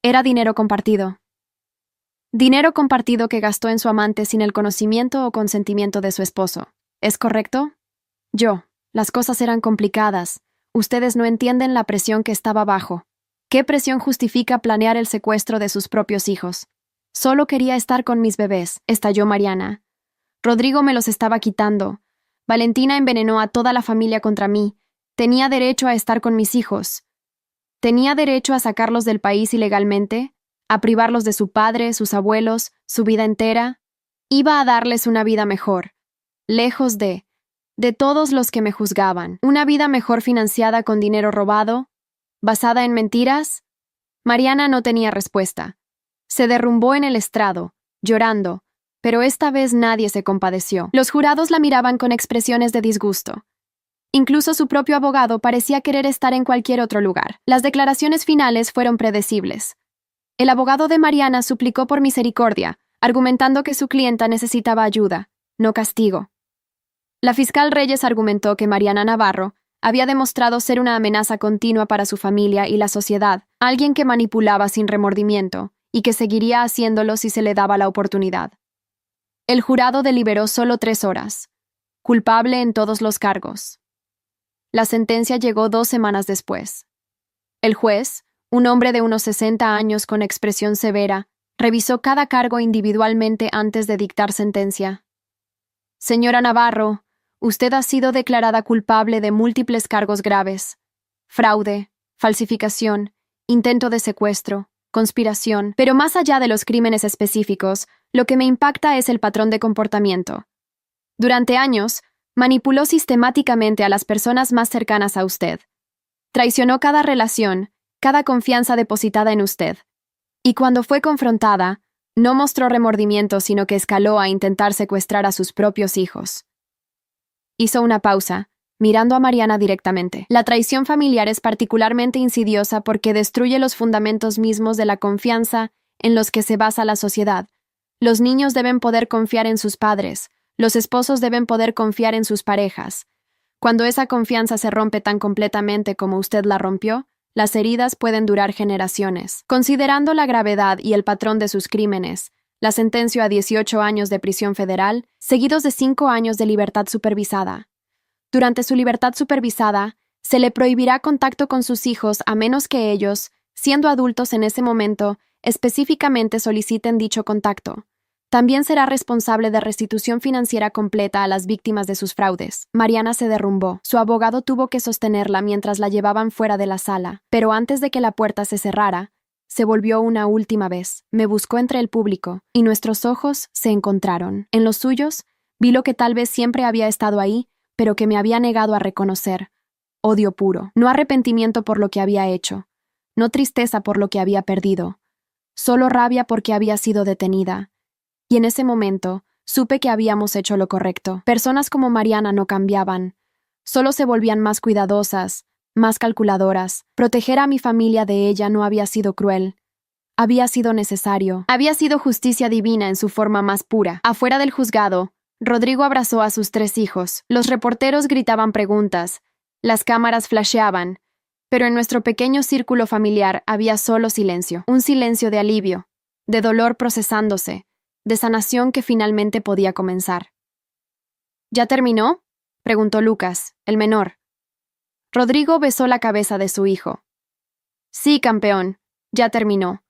S1: Era dinero compartido. Dinero compartido que gastó en su amante sin el conocimiento o consentimiento de su esposo. ¿Es correcto? Las cosas eran complicadas. Ustedes no entienden la presión que estaba bajo. ¿Qué presión justifica planear el secuestro de sus propios hijos? Solo quería estar con mis bebés, estalló Mariana. Rodrigo me los estaba quitando. Valentina envenenó a toda la familia contra mí. Tenía derecho a estar con mis hijos. Tenía derecho a sacarlos del país ilegalmente, a privarlos de su padre, sus abuelos, su vida entera. Iba a darles una vida mejor, lejos de todos los que me juzgaban. Una vida mejor financiada con dinero robado, basada en mentiras. Mariana no tenía respuesta. Se derrumbó en el estrado, llorando, pero esta vez nadie se compadeció. Los jurados la miraban con expresiones de disgusto. Incluso su propio abogado parecía querer estar en cualquier otro lugar. Las declaraciones finales fueron predecibles. El abogado de Mariana suplicó por misericordia, argumentando que su clienta necesitaba ayuda, no castigo. La fiscal Reyes argumentó que Mariana Navarro había demostrado ser una amenaza continua para su familia y la sociedad, alguien que manipulaba sin remordimiento y que seguiría haciéndolo si se le daba la oportunidad. El jurado deliberó solo 3 horas. Culpable en todos los cargos. La sentencia llegó 2 semanas después. El juez, un hombre de unos 60 años con expresión severa, revisó cada cargo individualmente antes de dictar sentencia. Señora Navarro, usted ha sido declarada culpable de múltiples cargos graves: fraude, falsificación, intento de secuestro, conspiración, pero más allá de los crímenes específicos, lo que me impacta es el patrón de comportamiento. Durante años, manipuló sistemáticamente a las personas más cercanas a usted. Traicionó cada relación, cada confianza depositada en usted. Y cuando fue confrontada, No mostró remordimiento, sino que escaló a intentar secuestrar a sus propios hijos. Hizo una pausa, mirando a Mariana directamente. La traición familiar es particularmente insidiosa porque destruye los fundamentos mismos de la confianza en los que se basa la sociedad. Los niños deben poder confiar en sus padres, los esposos deben poder confiar en sus parejas. Cuando esa confianza se rompe tan completamente como usted la rompió, las heridas pueden durar generaciones. Considerando la gravedad y el patrón de sus crímenes, la sentenció a 18 años de prisión federal, seguidos de 5 años de libertad supervisada. Durante su libertad supervisada, se le prohibirá contacto con sus hijos a menos que ellos, siendo adultos en ese momento, específicamente soliciten dicho contacto. También será responsable de restitución financiera completa a las víctimas de sus fraudes. Mariana se derrumbó. Su abogado tuvo que sostenerla mientras la llevaban fuera de la sala, pero antes de que la puerta se cerrara, se volvió una última vez. Me buscó entre el público, y nuestros ojos se encontraron. En los suyos, vi lo que tal vez siempre había estado ahí, pero que me había negado a reconocer. Odio puro. No arrepentimiento por lo que había hecho. No tristeza por lo que había perdido. Solo rabia porque había sido detenida. Y en ese momento, supe que habíamos hecho lo correcto. Personas como Mariana no cambiaban. Solo se volvían más cuidadosas, más calculadoras. Proteger a mi familia de ella no había sido cruel. Había sido necesario. Había sido justicia divina en su forma más pura. Afuera del juzgado, Rodrigo abrazó a sus 3 hijos. Los reporteros gritaban preguntas. Las cámaras flasheaban. Pero en nuestro pequeño círculo familiar había solo silencio. Un silencio de alivio, de dolor procesándose, de sanación que finalmente podía comenzar. ¿Ya terminó?, preguntó Lucas, el menor. Rodrigo besó la cabeza de su hijo. Sí, campeón, ya terminó.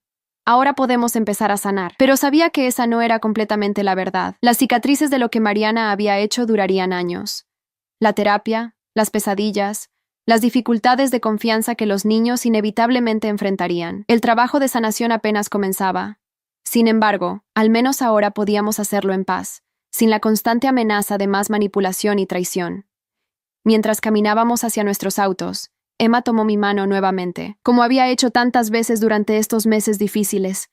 S1: Ahora podemos empezar a sanar. Pero sabía que esa no era completamente la verdad. Las cicatrices de lo que Mariana había hecho durarían años. La terapia, las pesadillas, las dificultades de confianza que los niños inevitablemente enfrentarían. El trabajo de sanación apenas comenzaba. Sin embargo, al menos ahora podíamos hacerlo en paz, sin la constante amenaza de más manipulación y traición. Mientras caminábamos hacia nuestros autos, Emma tomó mi mano nuevamente, como había hecho tantas veces durante estos meses difíciles.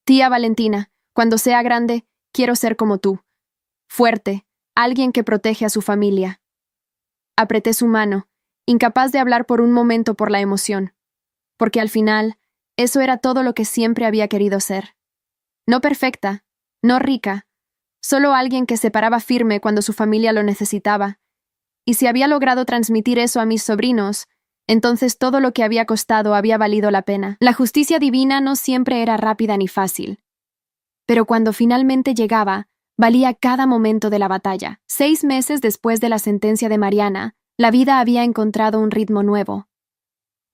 S1: Tía Valentina, cuando sea grande, quiero ser como tú. Fuerte, alguien que protege a su familia. Apreté su mano, incapaz de hablar por un momento por la emoción, porque al final, eso era todo lo que siempre había querido ser. No perfecta, no rica, solo alguien que se paraba firme cuando su familia lo necesitaba. Y si había logrado transmitir eso a mis sobrinos, entonces todo lo que había costado había valido la pena. La justicia divina no siempre era rápida ni fácil. Pero cuando finalmente llegaba, valía cada momento de la batalla. 6 meses después de la sentencia de Mariana, la vida había encontrado un ritmo nuevo.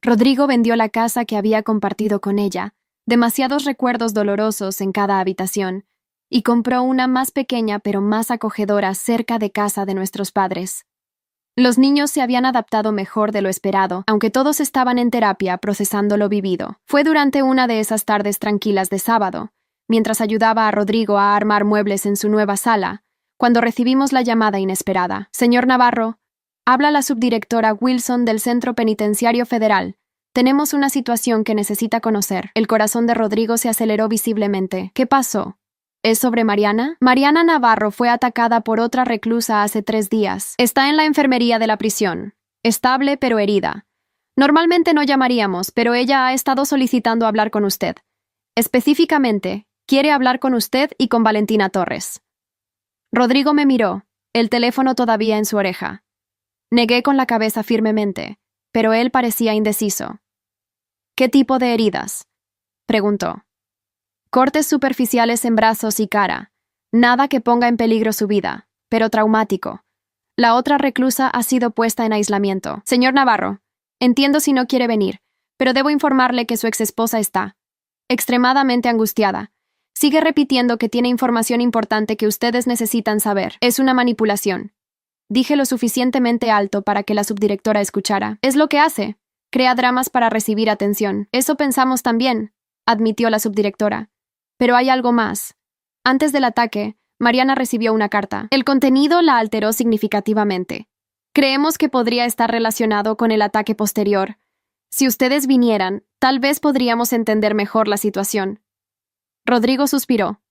S1: Rodrigo vendió la casa que había compartido con ella, demasiados recuerdos dolorosos en cada habitación, y compró una más pequeña pero más acogedora cerca de casa de nuestros padres. Los niños se habían adaptado mejor de lo esperado, aunque todos estaban en terapia procesando lo vivido. Fue durante una de esas tardes tranquilas de sábado, mientras ayudaba a Rodrigo a armar muebles en su nueva sala, cuando recibimos la llamada inesperada. Señor Navarro, habla la subdirectora Wilson del Centro Penitenciario Federal. Tenemos una situación que necesita conocer. El corazón de Rodrigo se aceleró visiblemente. ¿Qué pasó? ¿Es sobre Mariana? Mariana Navarro fue atacada por otra reclusa hace 3 días. Está en la enfermería de la prisión. Estable pero herida. Normalmente no llamaríamos, pero ella ha estado solicitando hablar con usted. Específicamente, quiere hablar con usted y con Valentina Torres. Rodrigo me miró, el teléfono todavía en su oreja. Negué con la cabeza firmemente, pero él parecía indeciso. ¿Qué tipo de heridas?, preguntó. Cortes superficiales en brazos y cara. Nada que ponga en peligro su vida, pero traumático. La otra reclusa ha sido puesta en aislamiento. Señor Navarro, entiendo si no quiere venir, pero debo informarle que su exesposa está extremadamente angustiada. Sigue repitiendo que tiene información importante que ustedes necesitan saber. Es una manipulación. Dije lo suficientemente alto para que la subdirectora escuchara. Es lo que hace. Crea dramas para recibir atención. Eso pensamos también, admitió la subdirectora. Pero hay algo más. Antes del ataque, Mariana recibió una carta. El contenido la alteró significativamente. Creemos que podría estar relacionado con el ataque posterior. Si ustedes vinieran, tal vez podríamos entender mejor la situación. Rodrigo suspiró.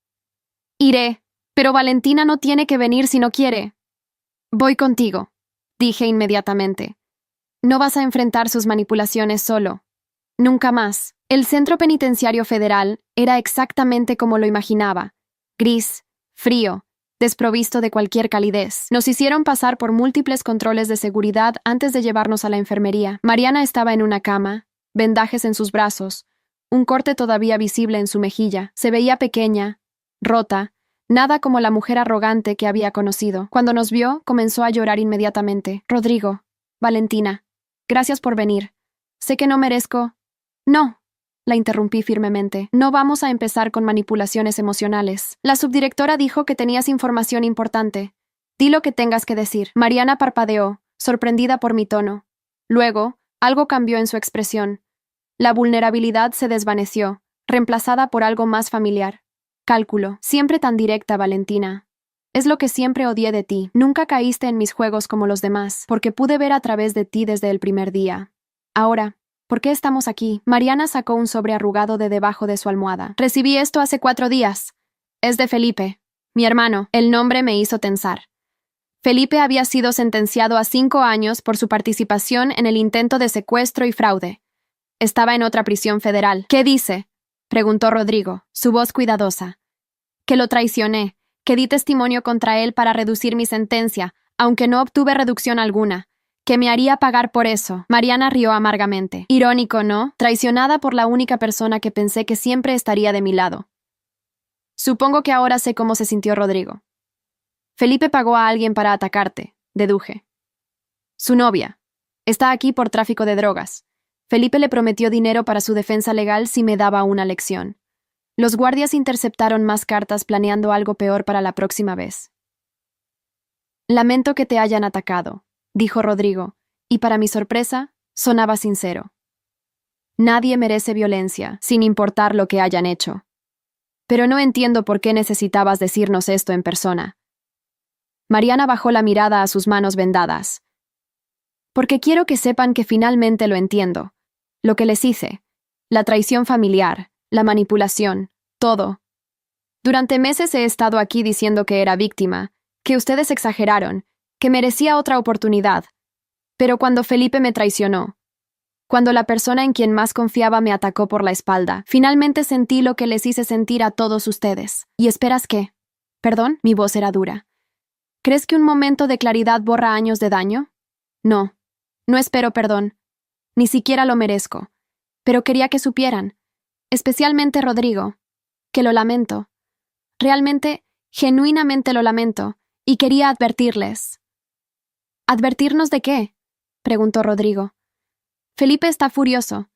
S1: Iré, pero Valentina no tiene que venir si no quiere. Voy contigo, dije inmediatamente. No vas a enfrentar sus manipulaciones solo. Nunca más. El centro penitenciario federal era exactamente como lo imaginaba. Gris, frío, desprovisto de cualquier calidez. Nos hicieron pasar por múltiples controles de seguridad antes de llevarnos a la enfermería. Mariana estaba en una cama, vendajes en sus brazos, un corte todavía visible en su mejilla. Se veía pequeña, rota, nada como la mujer arrogante que había conocido. Cuando nos vio, comenzó a llorar inmediatamente. Rodrigo, Valentina, gracias por venir. Sé que no merezco... No, la interrumpí firmemente. No vamos a empezar con manipulaciones emocionales. La subdirectora dijo que tenías información importante. Di lo que tengas que decir. Mariana parpadeó, sorprendida por mi tono. Luego, algo cambió en su expresión. La vulnerabilidad se desvaneció, reemplazada por algo más familiar. Cálculo. Siempre tan directa, Valentina. Es lo que siempre odié de ti. Nunca caíste en mis juegos como los demás, porque pude ver a través de ti desde el primer día. Ahora, ¿por qué estamos aquí? Mariana sacó un sobre arrugado de debajo de su almohada. Recibí esto hace 4 días. Es de Felipe, mi hermano. El nombre me hizo tensar. Felipe había sido sentenciado a 5 años por su participación en el intento de secuestro y fraude. Estaba en otra prisión federal. ¿Qué dice?, preguntó Rodrigo, su voz cuidadosa. Que lo traicioné, que di testimonio contra él para reducir mi sentencia, aunque no obtuve reducción alguna. Que me haría pagar por eso. Mariana rió amargamente. Irónico, ¿no? Traicionada por la única persona que pensé que siempre estaría de mi lado. Supongo que ahora sé cómo se sintió Rodrigo. Felipe pagó a alguien para atacarte, deduje. Su novia. Está aquí por tráfico de drogas. Felipe le prometió dinero para su defensa legal si me daba una lección. Los guardias interceptaron más cartas planeando algo peor para la próxima vez. Lamento que te hayan atacado, dijo Rodrigo, y para mi sorpresa, sonaba sincero. Nadie merece violencia, sin importar lo que hayan hecho. Pero no entiendo por qué necesitabas decirnos esto en persona. Mariana bajó la mirada a sus manos vendadas. Porque quiero que sepan que finalmente lo entiendo. Lo que les hice, la traición familiar, la manipulación, todo. Durante meses he estado aquí diciendo que era víctima, que ustedes exageraron, que merecía otra oportunidad. Pero cuando Felipe me traicionó, cuando la persona en quien más confiaba me atacó por la espalda, finalmente sentí lo que les hice sentir a todos ustedes. ¿Y esperas qué? ¿Perdón? Mi voz era dura. ¿Crees que un momento de claridad borra años de daño? No, no espero perdón. Ni siquiera lo merezco. Pero quería que supieran, especialmente Rodrigo, que lo lamento. Realmente, genuinamente lo lamento, y quería advertirles. ¿Advertirnos de qué?, preguntó Rodrigo. Felipe está furioso,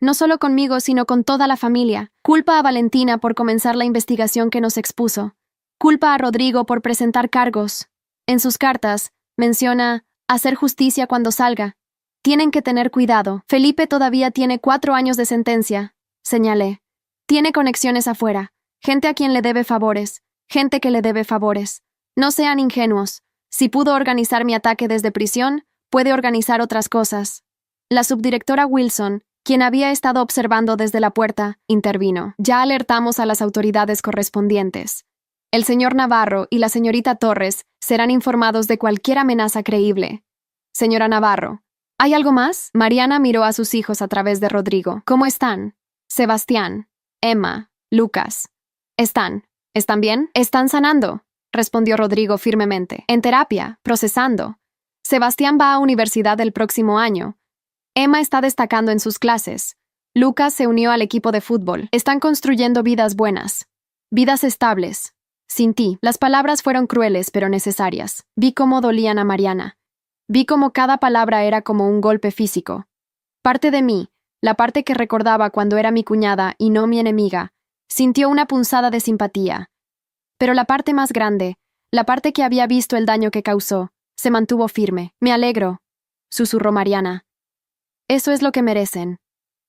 S1: no solo conmigo, sino con toda la familia. Culpa a Valentina por comenzar la investigación que nos expuso. Culpa a Rodrigo por presentar cargos. En sus cartas, menciona hacer justicia cuando salga. Tienen que tener cuidado. Felipe todavía tiene 4 años de sentencia, señalé. Tiene conexiones afuera, gente a quien le debe favores, gente que le debe favores. No sean ingenuos. Si pudo organizar mi ataque desde prisión, puede organizar otras cosas. La subdirectora Wilson, quien había estado observando desde la puerta, intervino. Ya alertamos a las autoridades correspondientes. El señor Navarro y la señorita Torres serán informados de cualquier amenaza creíble. Señora Navarro, ¿hay algo más? Mariana miró a sus hijos a través de Rodrigo. ¿Cómo están? Sebastián, Emma, Lucas. ¿Están bien? Están sanando, respondió Rodrigo firmemente. En terapia, procesando. Sebastián va a universidad el próximo año. Emma está destacando en sus clases. Lucas se unió al equipo de fútbol. Están construyendo vidas buenas. Vidas estables. Sin ti. Las palabras fueron crueles pero necesarias. Vi cómo dolían a Mariana. Vi cómo cada palabra era como un golpe físico. Parte de mí, la parte que recordaba cuando era mi cuñada y no mi enemiga, sintió una punzada de simpatía. Pero la parte más grande, la parte que había visto el daño que causó, se mantuvo firme. Me alegro, susurró Mariana. Eso es lo que merecen.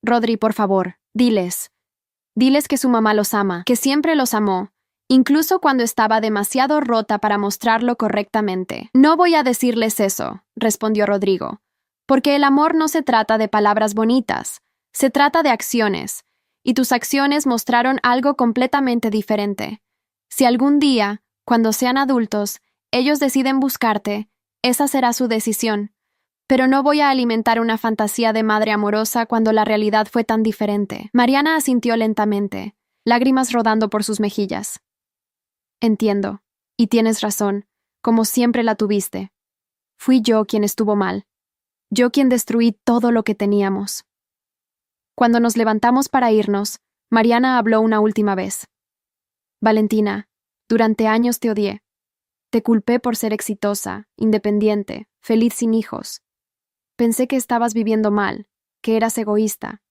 S1: Rodri, por favor, diles. Diles que su mamá los ama, que siempre los amó, incluso cuando estaba demasiado rota para mostrarlo correctamente. No voy a decirles eso, respondió Rodrigo, porque el amor no se trata de palabras bonitas, se trata de acciones, y tus acciones mostraron algo completamente diferente. Si algún día, cuando sean adultos, ellos deciden buscarte, esa será su decisión. Pero no voy a alimentar una fantasía de madre amorosa cuando la realidad fue tan diferente. Mariana asintió lentamente, lágrimas rodando por sus mejillas. Entiendo, y tienes razón, como siempre la tuviste. Fui yo quien estuvo mal. Yo quien destruí todo lo que teníamos. Cuando nos levantamos para irnos, Mariana habló una última vez. Valentina, durante años te odié. Te culpé por ser exitosa, independiente, feliz sin hijos. Pensé que estabas viviendo mal, que eras egoísta.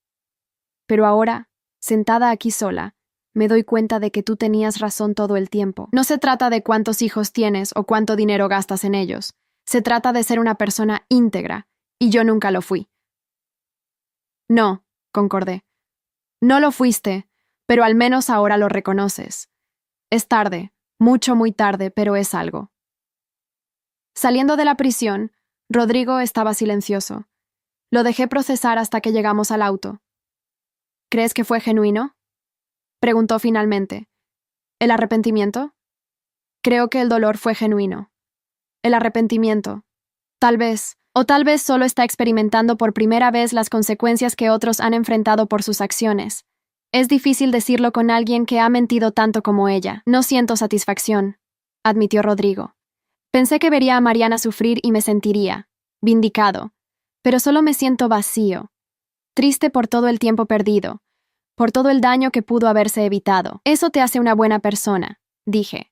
S1: Pero ahora, sentada aquí sola, me doy cuenta de que tú tenías razón todo el tiempo. No se trata de cuántos hijos tienes o cuánto dinero gastas en ellos. Se trata de ser una persona íntegra, y yo nunca lo fui. No, concordé. No lo fuiste, pero al menos ahora lo reconoces. Es tarde, mucho muy tarde, pero es algo. Saliendo de la prisión, Rodrigo estaba silencioso. Lo dejé procesar hasta que llegamos al auto. ¿Crees que fue genuino?, preguntó finalmente. ¿El arrepentimiento? Creo que el dolor fue genuino. El arrepentimiento. Tal vez, o tal vez solo está experimentando por primera vez las consecuencias que otros han enfrentado por sus acciones. Es difícil decirlo con alguien que ha mentido tanto como ella. No siento satisfacción, admitió Rodrigo. Pensé que vería a Mariana sufrir y me sentiría vindicado, pero solo me siento vacío, triste por todo el tiempo perdido, por todo el daño que pudo haberse evitado. Eso te hace una buena persona, dije.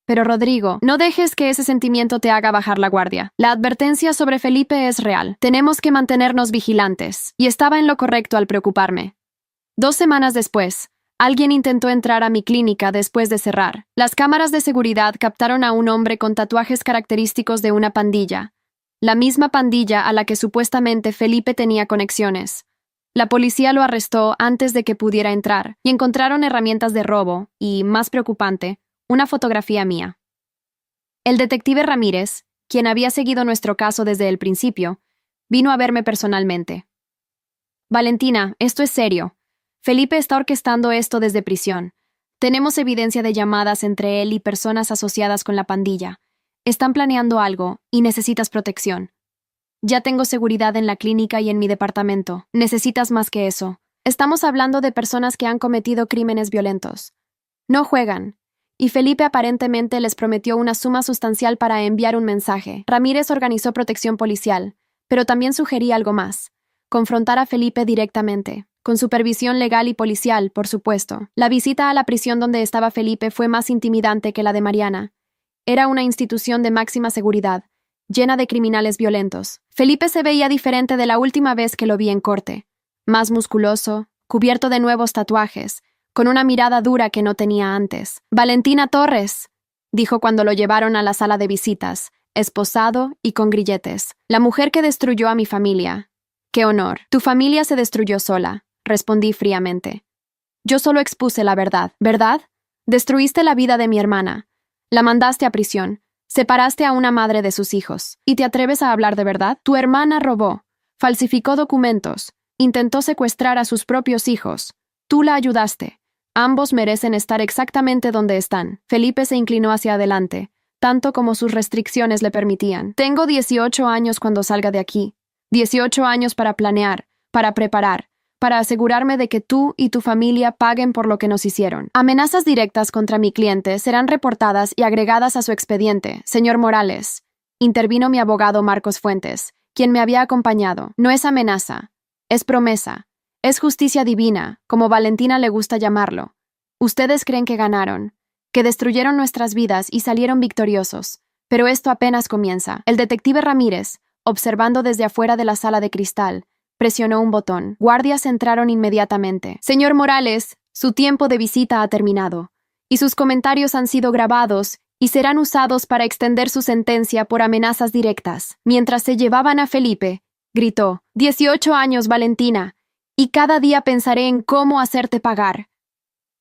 S1: Pero Rodrigo, no dejes que ese sentimiento te haga bajar la guardia. La advertencia sobre Felipe es real. Tenemos que mantenernos vigilantes, y estaba en lo correcto al preocuparme. 2 semanas después, alguien intentó entrar a mi clínica después de cerrar. Las cámaras de seguridad captaron a un hombre con tatuajes característicos de una pandilla, la misma pandilla a la que supuestamente Felipe tenía conexiones. La policía lo arrestó antes de que pudiera entrar, y encontraron herramientas de robo y, más preocupante, una fotografía mía. El detective Ramírez, quien había seguido nuestro caso desde el principio, vino a verme personalmente. Valentina, esto es serio. Felipe está orquestando esto desde prisión. Tenemos evidencia de llamadas entre él y personas asociadas con la pandilla. Están planeando algo y necesitas protección. Ya tengo seguridad en la clínica y en mi departamento. Necesitas más que eso. Estamos hablando de personas que han cometido crímenes violentos. No juegan. Y Felipe aparentemente les prometió una suma sustancial para enviar un mensaje. Ramírez organizó protección policial, pero también sugerí algo más: confrontar a Felipe directamente, con supervisión legal y policial, por supuesto. La visita a la prisión donde estaba Felipe fue más intimidante que la de Mariana. Era una institución de máxima seguridad, llena de criminales violentos. Felipe se veía diferente de la última vez que lo vi en corte. Más musculoso, cubierto de nuevos tatuajes, con una mirada dura que no tenía antes. «Valentina Torres», dijo cuando lo llevaron a la sala de visitas, esposado y con grilletes. «La mujer que destruyó a mi familia». «Qué honor. Tu familia se destruyó sola», respondí fríamente. «Yo solo expuse la verdad, ¿verdad? Destruiste la vida de mi hermana. La mandaste a prisión. Separaste a una madre de sus hijos. ¿Y te atreves a hablar de verdad? Tu hermana robó, falsificó documentos, intentó secuestrar a sus propios hijos. Tú la ayudaste. Ambos merecen estar exactamente donde están». Felipe se inclinó hacia adelante, tanto como sus restricciones le permitían. «Tengo 18 años cuando salga de aquí. 18 años para planear, para preparar, para asegurarme de que tú y tu familia paguen por lo que nos hicieron. Amenazas directas contra mi cliente serán reportadas y agregadas a su expediente, señor Morales», intervino mi abogado Marcos Fuentes, quien me había acompañado. «No es amenaza, es promesa. Es justicia divina, como Valentina le gusta llamarlo. Ustedes creen que ganaron, que destruyeron nuestras vidas y salieron victoriosos, pero esto apenas comienza». El detective Ramírez, observando desde afuera de la sala de cristal, presionó un botón. Guardias entraron inmediatamente. «Señor Morales, su tiempo de visita ha terminado, y sus comentarios han sido grabados y serán usados para extender su sentencia por amenazas directas». Mientras se llevaban a Felipe, gritó: «18 años, Valentina, y cada día pensaré en cómo hacerte pagar».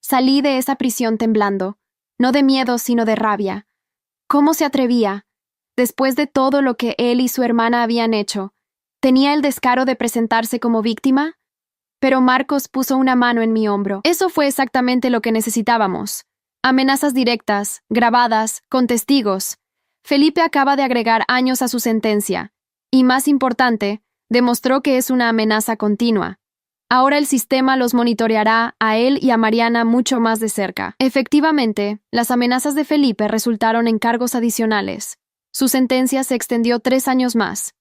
S1: Salí de esa prisión temblando, no de miedo sino de rabia. ¿Cómo se atrevía? Después de todo lo que él y su hermana habían hecho, ¿tenía el descaro de presentarse como víctima? Pero Marcos puso una mano en mi hombro. Eso fue exactamente lo que necesitábamos. Amenazas directas, grabadas, con testigos. Felipe acaba de agregar años a su sentencia. Y más importante, demostró que es una amenaza continua. Ahora el sistema los monitoreará a él y a Mariana mucho más de cerca. Efectivamente, las amenazas de Felipe resultaron en cargos adicionales. Su sentencia se extendió 3 años más.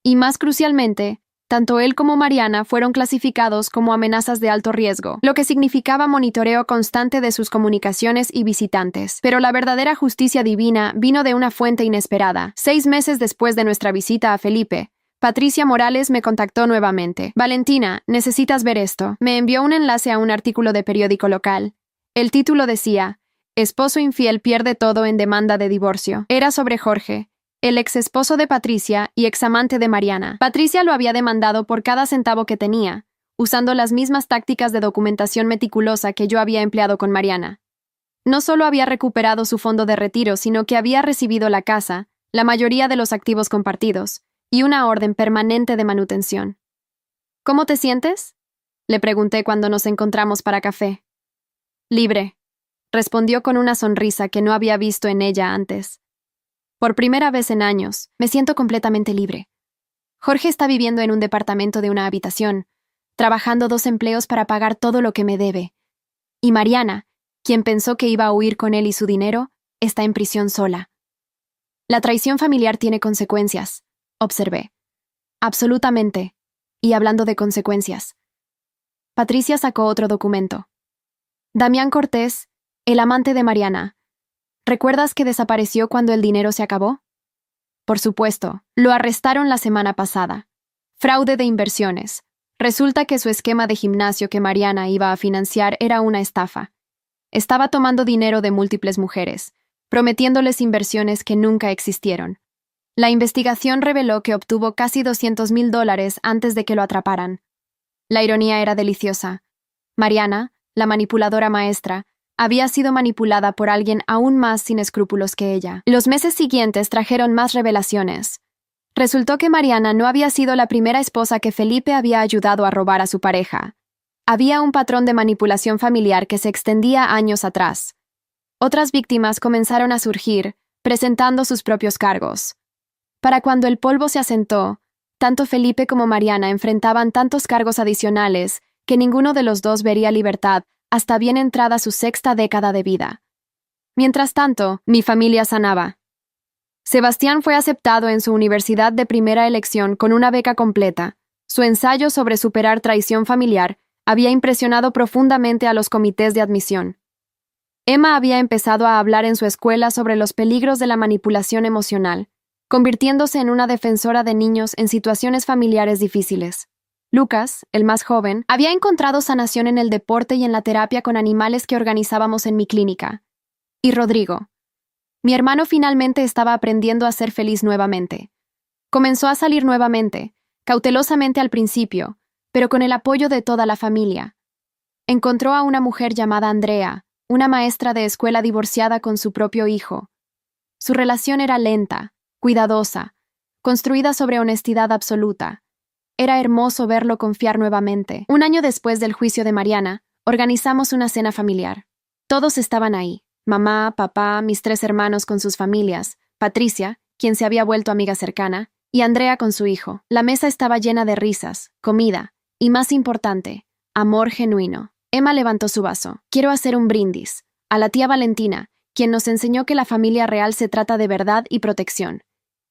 S1: Y más crucialmente, tanto él como Mariana fueron clasificados como amenazas de alto riesgo, lo que significaba monitoreo constante de sus comunicaciones y visitantes. Pero la verdadera justicia divina vino de una fuente inesperada. 6 meses después de nuestra visita a Felipe, Patricia Morales me contactó nuevamente. Valentina, necesitas ver esto. Me envió un enlace a un artículo de periódico local. El título decía: Esposo infiel pierde todo en demanda de divorcio. Era sobre Jorge, el ex esposo de Patricia y examante de Mariana. Patricia lo había demandado por cada centavo que tenía, usando las mismas tácticas de documentación meticulosa que yo había empleado con Mariana. No solo había recuperado su fondo de retiro, sino que había recibido la casa, la mayoría de los activos compartidos, y una orden permanente de manutención. ¿Cómo te sientes?, le pregunté cuando nos encontramos para café. Libre, respondió con una sonrisa que no había visto en ella antes. Por primera vez en años, me siento completamente libre. Jorge está viviendo en un departamento de una habitación, trabajando 2 empleos para pagar todo lo que me debe. Y Mariana, quien pensó que iba a huir con él y su dinero, está en prisión sola. La traición familiar tiene consecuencias, observé. Absolutamente. Y hablando de consecuencias. Patricia sacó otro documento. Damián Cortés, el amante de Mariana. ¿Recuerdas que desapareció cuando el dinero se acabó? Por supuesto, lo arrestaron la semana pasada. Fraude de inversiones. Resulta que su esquema de gimnasio que Mariana iba a financiar era una estafa. Estaba tomando dinero de múltiples mujeres, prometiéndoles inversiones que nunca existieron. La investigación reveló que obtuvo casi $200,000 antes de que lo atraparan. La ironía era deliciosa. Mariana, la manipuladora maestra, había sido manipulada por alguien aún más sin escrúpulos que ella. Los meses siguientes trajeron más revelaciones. Resultó que Mariana no había sido la primera esposa que Felipe había ayudado a robar a su pareja. Había un patrón de manipulación familiar que se extendía años atrás. Otras víctimas comenzaron a surgir, presentando sus propios cargos. Para cuando el polvo se asentó, tanto Felipe como Mariana enfrentaban tantos cargos adicionales que ninguno de los dos vería libertad hasta bien entrada su 6ª década de vida. Mientras tanto, mi familia sanaba. Sebastián fue aceptado en su universidad de primera elección con una beca completa. Su ensayo sobre superar traición familiar había impresionado profundamente a los comités de admisión. Emma había empezado a hablar en su escuela sobre los peligros de la manipulación emocional, convirtiéndose en una defensora de niños en situaciones familiares difíciles. Lucas, el más joven, había encontrado sanación en el deporte y en la terapia con animales que organizábamos en mi clínica. Y Rodrigo. Mi hermano finalmente estaba aprendiendo a ser feliz nuevamente. Comenzó a salir nuevamente, cautelosamente al principio, pero con el apoyo de toda la familia. Encontró a una mujer llamada Andrea, una maestra de escuela divorciada con su propio hijo. Su relación era lenta, cuidadosa, construida sobre honestidad absoluta. Era hermoso verlo confiar nuevamente. Un año después del juicio de Mariana, organizamos una cena familiar. Todos estaban ahí: mamá, papá, mis 3 hermanos con sus familias, Patricia, quien se había vuelto amiga cercana, y Andrea con su hijo. La mesa estaba llena de risas, comida, y más importante, amor genuino. Emma levantó su vaso. Quiero hacer un brindis a la tía Valentina, quien nos enseñó que la familia real se trata de verdad y protección.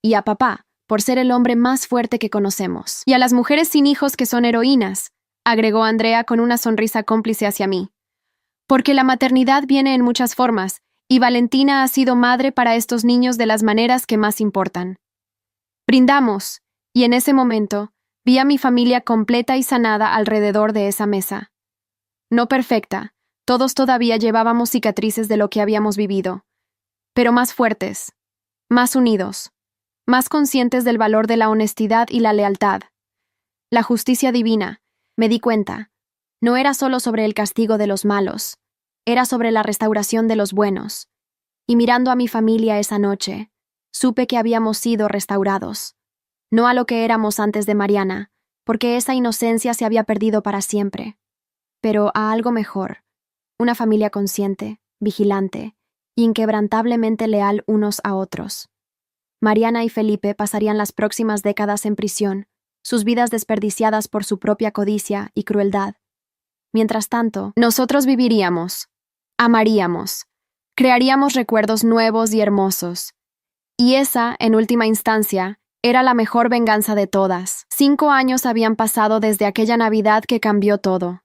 S1: Y a papá, por ser el hombre más fuerte que conocemos. Y a las mujeres sin hijos que son heroínas, agregó Andrea con una sonrisa cómplice hacia mí. Porque la maternidad viene en muchas formas, y Valentina ha sido madre para estos niños de las maneras que más importan. Brindamos, y en ese momento, vi a mi familia completa y sanada alrededor de esa mesa. No perfecta, todos todavía llevábamos cicatrices de lo que habíamos vivido, pero más fuertes, más unidos, más conscientes del valor de la honestidad y la lealtad. La justicia divina, me di cuenta, no era solo sobre el castigo de los malos, era sobre la restauración de los buenos. Y mirando a mi familia esa noche, supe que habíamos sido restaurados. No a lo que éramos antes de Mariana, porque esa inocencia se había perdido para siempre, pero a algo mejor, una familia consciente, vigilante, inquebrantablemente leal unos a otros. Mariana y Felipe pasarían las próximas décadas en prisión, sus vidas desperdiciadas por su propia codicia y crueldad. Mientras tanto, nosotros viviríamos, amaríamos, crearíamos recuerdos nuevos y hermosos. Y esa, en última instancia, era la mejor venganza de todas. 5 años habían pasado desde aquella Navidad que cambió todo.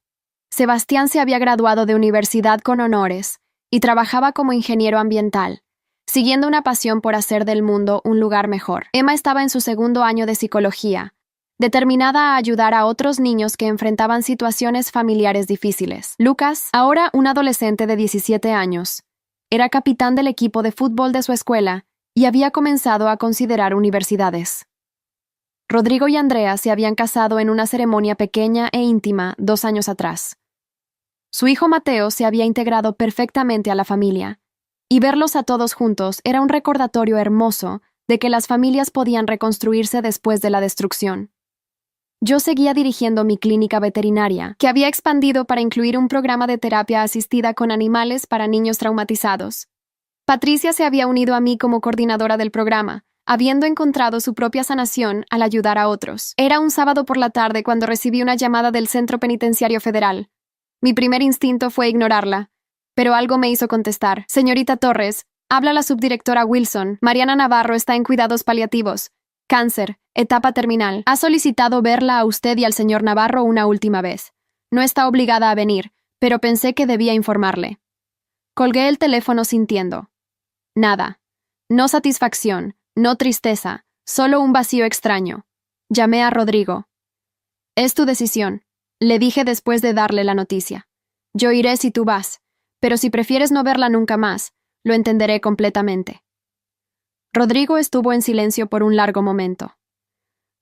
S1: Sebastián se había graduado de universidad con honores y trabajaba como ingeniero ambiental, siguiendo una pasión por hacer del mundo un lugar mejor. Emma estaba en su 2.º año de psicología, determinada a ayudar a otros niños que enfrentaban situaciones familiares difíciles. Lucas, ahora un adolescente de 17 años, era capitán del equipo de fútbol de su escuela y había comenzado a considerar universidades. Rodrigo y Andrea se habían casado en una ceremonia pequeña e íntima 2 años atrás. Su hijo Mateo se había integrado perfectamente a la familia, y verlos a todos juntos era un recordatorio hermoso de que las familias podían reconstruirse después de la destrucción. Yo seguía dirigiendo mi clínica veterinaria, que había expandido para incluir un programa de terapia asistida con animales para niños traumatizados. Patricia se había unido a mí como coordinadora del programa, habiendo encontrado su propia sanación al ayudar a otros. Era un sábado por la tarde cuando recibí una llamada del Centro Penitenciario Federal. Mi primer instinto fue ignorarla, pero algo me hizo contestar. Señorita Torres, habla la subdirectora Wilson. Mariana Navarro está en cuidados paliativos. Cáncer, etapa terminal. Ha solicitado verla a usted y al señor Navarro una última vez. No está obligada a venir, pero pensé que debía informarle. Colgué el teléfono sintiendo. Nada. No satisfacción, no tristeza, solo un vacío extraño. Llamé a Rodrigo. Es tu decisión, le dije después de darle la noticia. Yo iré si tú vas, pero si prefieres no verla nunca más, lo entenderé completamente. Rodrigo estuvo en silencio por un largo momento.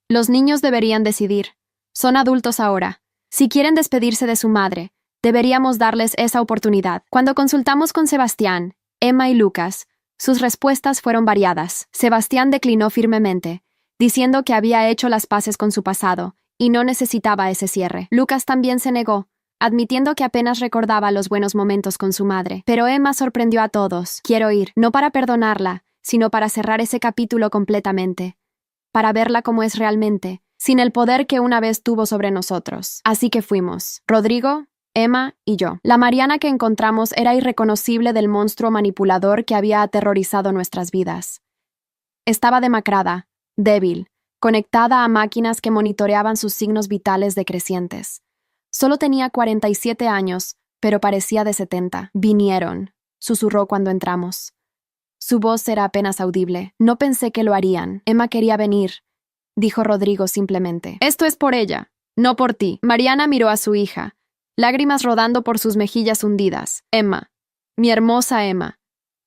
S1: Los niños deberían decidir. Son adultos ahora. Si quieren despedirse de su madre, deberíamos darles esa oportunidad. Cuando consultamos con Sebastián, Emma y Lucas, sus respuestas fueron variadas. Sebastián declinó firmemente, diciendo que había hecho las paces con su pasado y no necesitaba ese cierre. Lucas también se negó, admitiendo que apenas recordaba los buenos momentos con su madre. Pero Emma sorprendió a todos. Quiero ir, no para perdonarla, sino para cerrar ese capítulo completamente, para verla como es realmente, sin el poder que una vez tuvo sobre nosotros. Así que fuimos. Rodrigo, Emma y yo. La Mariana que encontramos era irreconocible del monstruo manipulador que había aterrorizado nuestras vidas. Estaba demacrada, débil, conectada a máquinas que monitoreaban sus signos vitales decrecientes. Solo tenía 47 años, pero parecía de 70. Vinieron, susurró cuando entramos. Su voz era apenas audible. No pensé que lo harían. Emma quería venir, dijo Rodrigo simplemente. Esto es por ella, no por ti. Mariana miró a su hija, lágrimas rodando por sus mejillas hundidas. Emma, mi hermosa Emma,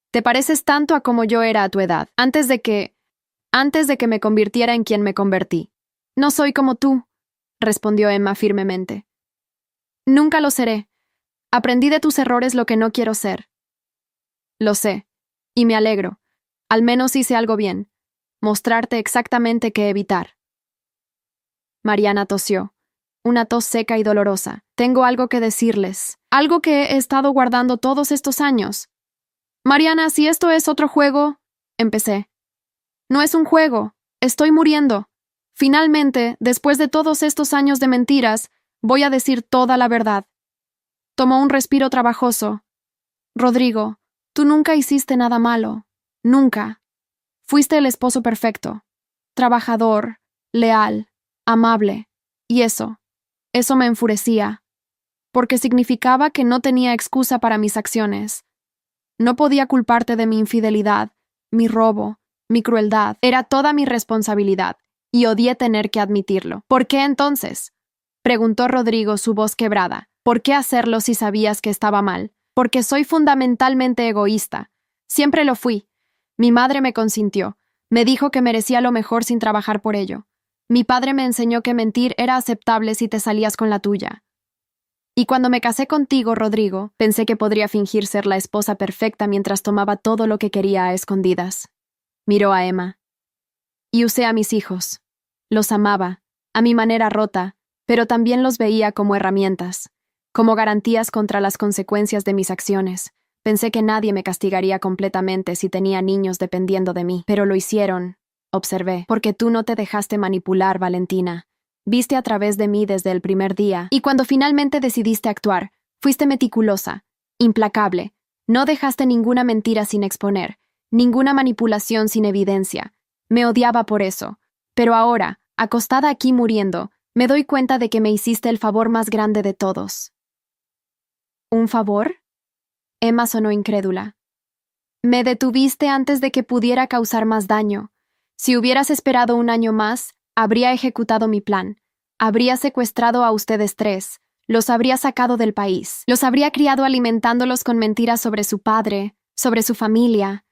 S1: te pareces tanto a como yo era a tu edad, antes de que me convirtiera en quien me convertí. No soy como tú, respondió Emma firmemente. Nunca lo seré. Aprendí de tus errores lo que no quiero ser. Lo sé, y me alegro. Al menos hice algo bien. Mostrarte exactamente qué evitar. Mariana tosió. Una tos seca y dolorosa. Tengo algo que decirles. Algo que he estado guardando todos estos años. Mariana, si esto es otro juego... Empecé. No es un juego. Estoy muriendo. Finalmente, después de todos estos años de mentiras, voy a decir toda la verdad. Tomó un respiro trabajoso. Rodrigo, tú nunca hiciste nada malo. Nunca. Fuiste el esposo perfecto. Trabajador, leal, amable. Y eso me enfurecía. Porque significaba que no tenía excusa para mis acciones. No podía culparte de mi infidelidad, mi robo, mi crueldad. Era toda mi responsabilidad, y odié tener que admitirlo. ¿Por qué entonces? Preguntó Rodrigo, su voz quebrada. ¿Por qué hacerlo si sabías que estaba mal? Porque soy fundamentalmente egoísta. Siempre lo fui. Mi madre me consintió. Me dijo que merecía lo mejor sin trabajar por ello. Mi padre me enseñó que mentir era aceptable si te salías con la tuya. Y cuando me casé contigo, Rodrigo, pensé que podría fingir ser la esposa perfecta mientras tomaba todo lo que quería a escondidas. Miró a Emma. Y usé a mis hijos. Los amaba, a mi manera rota, pero también los veía como herramientas, como garantías contra las consecuencias de mis acciones. Pensé que nadie me castigaría completamente si tenía niños dependiendo de mí, pero lo hicieron, observé, porque tú no te dejaste manipular, Valentina. Viste a través de mí desde el primer día, y cuando finalmente decidiste actuar, fuiste meticulosa, implacable. No dejaste ninguna mentira sin exponer, ninguna manipulación sin evidencia. Me odiaba por eso, pero ahora, acostada aquí muriendo, me doy cuenta de que me hiciste el favor más grande de todos. ¿Un favor? Emma sonó incrédula. Me detuviste antes de que pudiera causar más daño. Si hubieras esperado un año más, habría ejecutado mi plan. Habría secuestrado a ustedes tres, los habría sacado del país, los habría criado alimentándolos con mentiras sobre su padre, sobre su familia.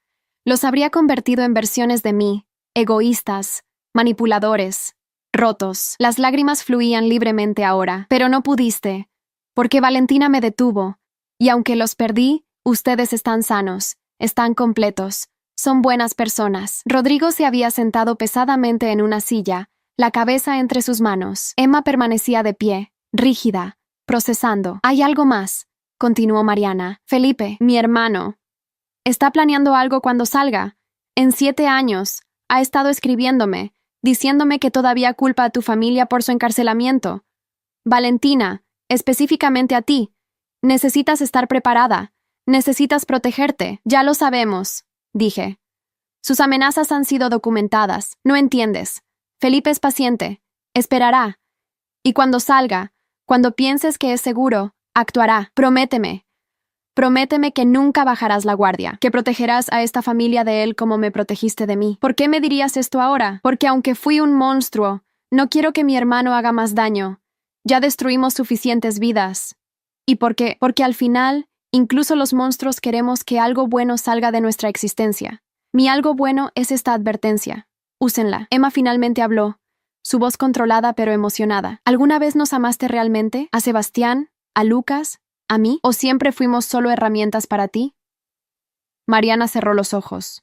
S1: Los habría convertido en versiones de mí, egoístas, manipuladores, rotos. Las lágrimas fluían libremente ahora, pero no pudiste, porque Valentina me detuvo, y aunque los perdí, ustedes están sanos, están completos, son buenas personas. Rodrigo se había sentado pesadamente en una silla, la cabeza entre sus manos. Emma permanecía de pie, rígida, procesando. «Hay algo más», continuó Mariana. «Felipe, mi hermano, está planeando algo cuando salga. En 7 años, ha estado escribiéndome, diciéndome que todavía culpa a tu familia por su encarcelamiento. Valentina, específicamente a ti, necesitas estar preparada, necesitas protegerte». «Ya lo sabemos», dije. «Sus amenazas han sido documentadas, no entiendes. Felipe es paciente, esperará. Y cuando salga, cuando pienses que es seguro, actuará. Prométeme. Prométeme que nunca bajarás la guardia, que protegerás a esta familia de él como me protegiste de mí». «¿Por qué me dirías esto ahora?» «Porque aunque fui un monstruo, no quiero que mi hermano haga más daño. Ya destruimos suficientes vidas. Y porque al final, incluso los monstruos queremos que algo bueno salga de nuestra existencia. Mi algo bueno es esta advertencia. Úsenla». Emma finalmente habló, su voz controlada pero emocionada. «¿Alguna vez nos amaste realmente? ¿A Sebastián? ¿A Lucas? ¿A mí? ¿O siempre fuimos solo herramientas para ti?» Mariana cerró los ojos.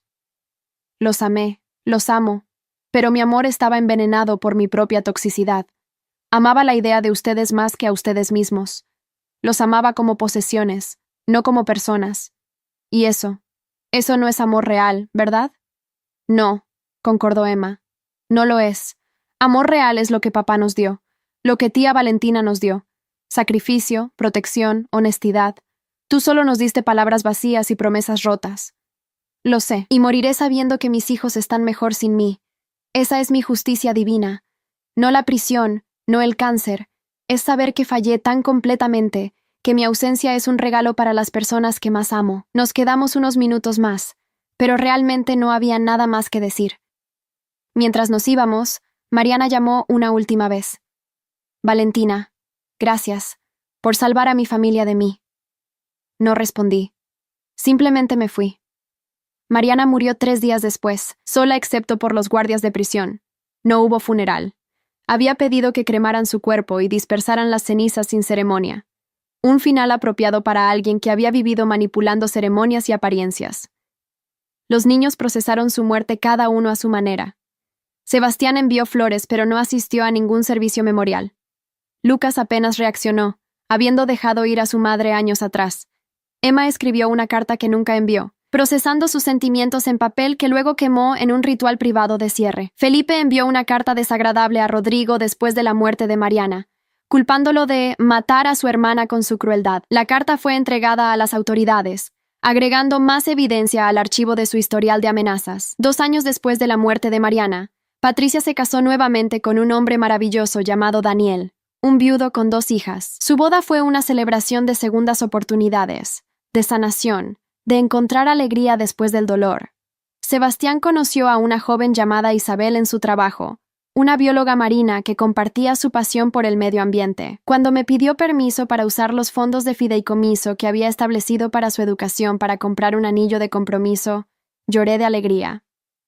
S1: «Los amé, los amo, pero mi amor estaba envenenado por mi propia toxicidad. Amaba la idea de ustedes más que a ustedes mismos. Los amaba como posesiones, no como personas. Y eso no es amor real, ¿verdad?» «No», concordó Emma. «No lo es. Amor real es lo que papá nos dio, lo que tía Valentina nos dio. Sacrificio, protección, honestidad. Tú solo nos diste palabras vacías y promesas rotas. Lo sé, y moriré sabiendo que mis hijos están mejor sin mí. Esa es mi justicia divina. No la prisión, no el cáncer. Es saber que fallé tan completamente que mi ausencia es un regalo para las personas que más amo». Nos quedamos unos minutos más, pero realmente no había nada más que decir. Mientras nos íbamos, Mariana llamó una última vez. «Valentina, gracias, por salvar a mi familia de mí». No respondí. Simplemente me fui. Mariana murió 3 días después, sola excepto por los guardias de prisión. No hubo funeral. Había pedido que cremaran su cuerpo y dispersaran las cenizas sin ceremonia. Un final apropiado para alguien que había vivido manipulando ceremonias y apariencias. Los niños procesaron su muerte cada uno a su manera. Sebastián envió flores, pero no asistió a ningún servicio memorial. Lucas apenas reaccionó, habiendo dejado ir a su madre años atrás. Emma escribió una carta que nunca envió, procesando sus sentimientos en papel que luego quemó en un ritual privado de cierre. Felipe envió una carta desagradable a Rodrigo después de la muerte de Mariana, culpándolo de matar a su hermana con su crueldad. La carta fue entregada a las autoridades, agregando más evidencia al archivo de su historial de amenazas. 2 años después de la muerte de Mariana, Patricia se casó nuevamente con un hombre maravilloso llamado Daniel, un viudo con 2 hijas. Su boda fue una celebración de segundas oportunidades, de sanación, de encontrar alegría después del dolor. Sebastián conoció a una joven llamada Isabel en su trabajo, una bióloga marina que compartía su pasión por el medio ambiente. Cuando me pidió permiso para usar los fondos de fideicomiso que había establecido para su educación para comprar un anillo de compromiso, lloré de alegría.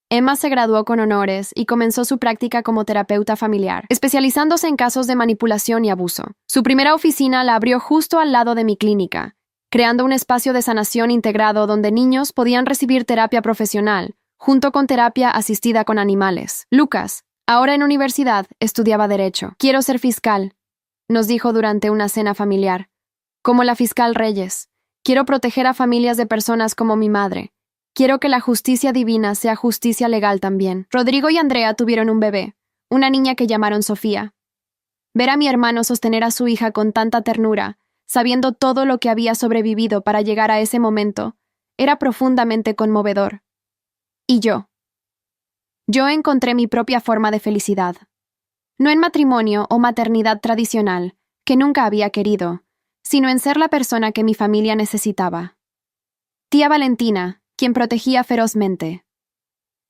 S1: Emma se graduó con honores y comenzó su práctica como terapeuta familiar, especializándose en casos de manipulación y abuso. Su primera oficina la abrió justo al lado de mi clínica, creando un espacio de sanación integrado donde niños podían recibir terapia profesional, junto con terapia asistida con animales. Lucas, Ahora en universidad estudiaba Derecho. Quiero ser fiscal, nos dijo durante una cena familiar. Como la fiscal Reyes. Quiero proteger a familias de personas como mi madre. Quiero que la justicia divina sea justicia legal también. Rodrigo y Andrea tuvieron un bebé, una niña que llamaron Sofía. Ver a mi hermano sostener a su hija con tanta ternura, sabiendo todo lo que había sobrevivido para llegar a ese momento, era profundamente conmovedor. Y yo encontré mi propia forma de felicidad. No en matrimonio o maternidad tradicional, que nunca había querido, sino en ser la persona que mi familia necesitaba. Tía Valentina, quien protegía ferozmente.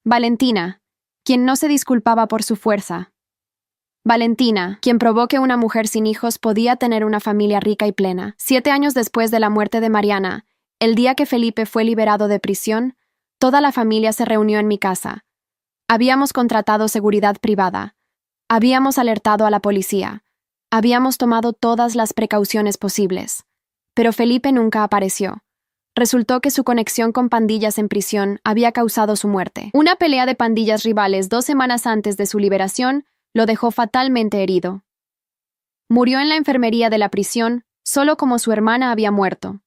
S1: Valentina, quien no se disculpaba por su fuerza. Valentina, quien probó que una mujer sin hijos podía tener una familia rica y plena. 7 años después de la muerte de Mariana, el día que Felipe fue liberado de prisión, toda la familia se reunió en mi casa. Habíamos contratado seguridad privada. Habíamos alertado a la policía. Habíamos tomado todas las precauciones posibles. Pero Felipe nunca apareció. Resultó que su conexión con pandillas en prisión había causado su muerte. Una pelea de pandillas rivales 2 semanas antes de su liberación lo dejó fatalmente herido. Murió en la enfermería de la prisión, solo como su hermana había muerto.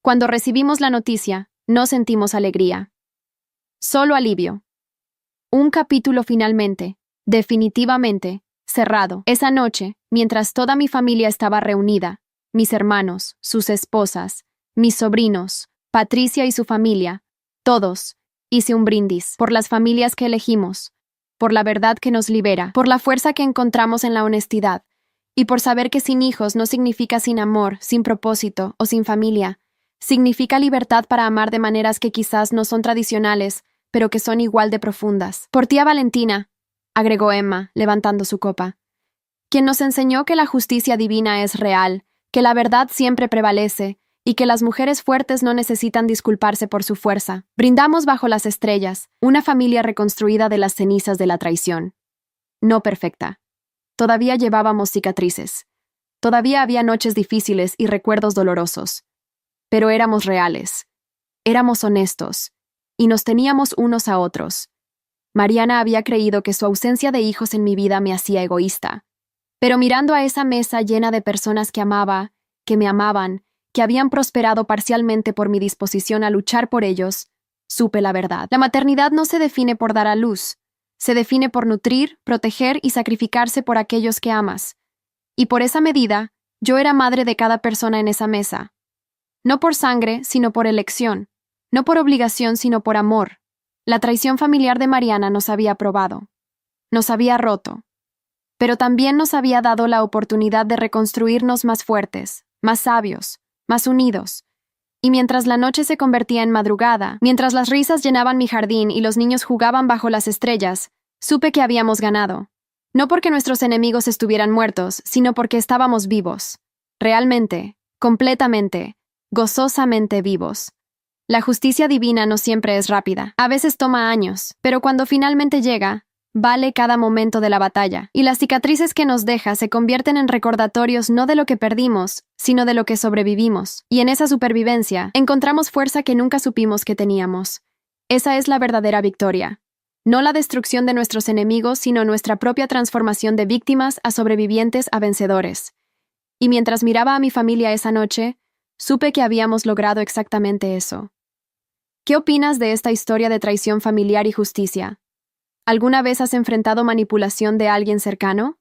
S1: Cuando recibimos la noticia, no sentimos alegría. Solo alivio. Un capítulo finalmente, definitivamente, cerrado. Esa noche, mientras toda mi familia estaba reunida, mis hermanos, sus esposas, mis sobrinos, Patricia y su familia, todos, hice un brindis por las familias que elegimos, por la verdad que nos libera, por la fuerza que encontramos en la honestidad, y por saber que sin hijos no significa sin amor, sin propósito o sin familia. Significa libertad para amar de maneras que quizás no son tradicionales, pero que son igual de profundas. Por tía Valentina, agregó Emma, levantando su copa, quien nos enseñó que la justicia divina es real, que la verdad siempre prevalece, y que las mujeres fuertes no necesitan disculparse por su fuerza. Brindamos bajo las estrellas, una familia reconstruida de las cenizas de la traición. No perfecta. Todavía llevábamos cicatrices. Todavía había noches difíciles y recuerdos dolorosos. Pero éramos reales. Éramos honestos. Y nos teníamos unos a otros. Mariana había creído que su ausencia de hijos en mi vida me hacía egoísta. Pero mirando a esa mesa llena de personas que amaba, que me amaban, que habían prosperado parcialmente por mi disposición a luchar por ellos, supe la verdad. La maternidad no se define por dar a luz. Se define por nutrir, proteger y sacrificarse por aquellos que amas. Y por esa medida, yo era madre de cada persona en esa mesa. No por sangre, sino por elección. No por obligación, sino por amor. La traición familiar de Mariana nos había probado. Nos había roto. Pero también nos había dado la oportunidad de reconstruirnos más fuertes, más sabios, más unidos. Y mientras la noche se convertía en madrugada, mientras las risas llenaban mi jardín y los niños jugaban bajo las estrellas, supe que habíamos ganado. No porque nuestros enemigos estuvieran muertos, sino porque estábamos vivos. Realmente, completamente, gozosamente vivos. La justicia divina no siempre es rápida. A veces toma años, pero cuando finalmente llega, vale cada momento de la batalla, y las cicatrices que nos deja se convierten en recordatorios no de lo que perdimos, sino de lo que sobrevivimos. Y en esa supervivencia, encontramos fuerza que nunca supimos que teníamos. Esa es la verdadera victoria. No la destrucción de nuestros enemigos, sino nuestra propia transformación de víctimas a sobrevivientes a vencedores. Y mientras miraba a mi familia esa noche, supe que habíamos logrado exactamente eso. ¿Qué opinas de esta historia de traición familiar y justicia? ¿Alguna vez has enfrentado manipulación de alguien cercano?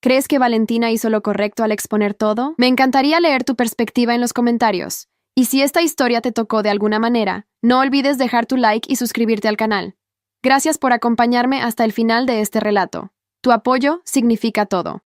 S1: ¿Crees que Valentina hizo lo correcto al exponer todo? Me encantaría leer tu perspectiva en los comentarios. Y si esta historia te tocó de alguna manera, no olvides dejar tu like y suscribirte al canal. Gracias por acompañarme hasta el final de este relato. Tu apoyo significa todo.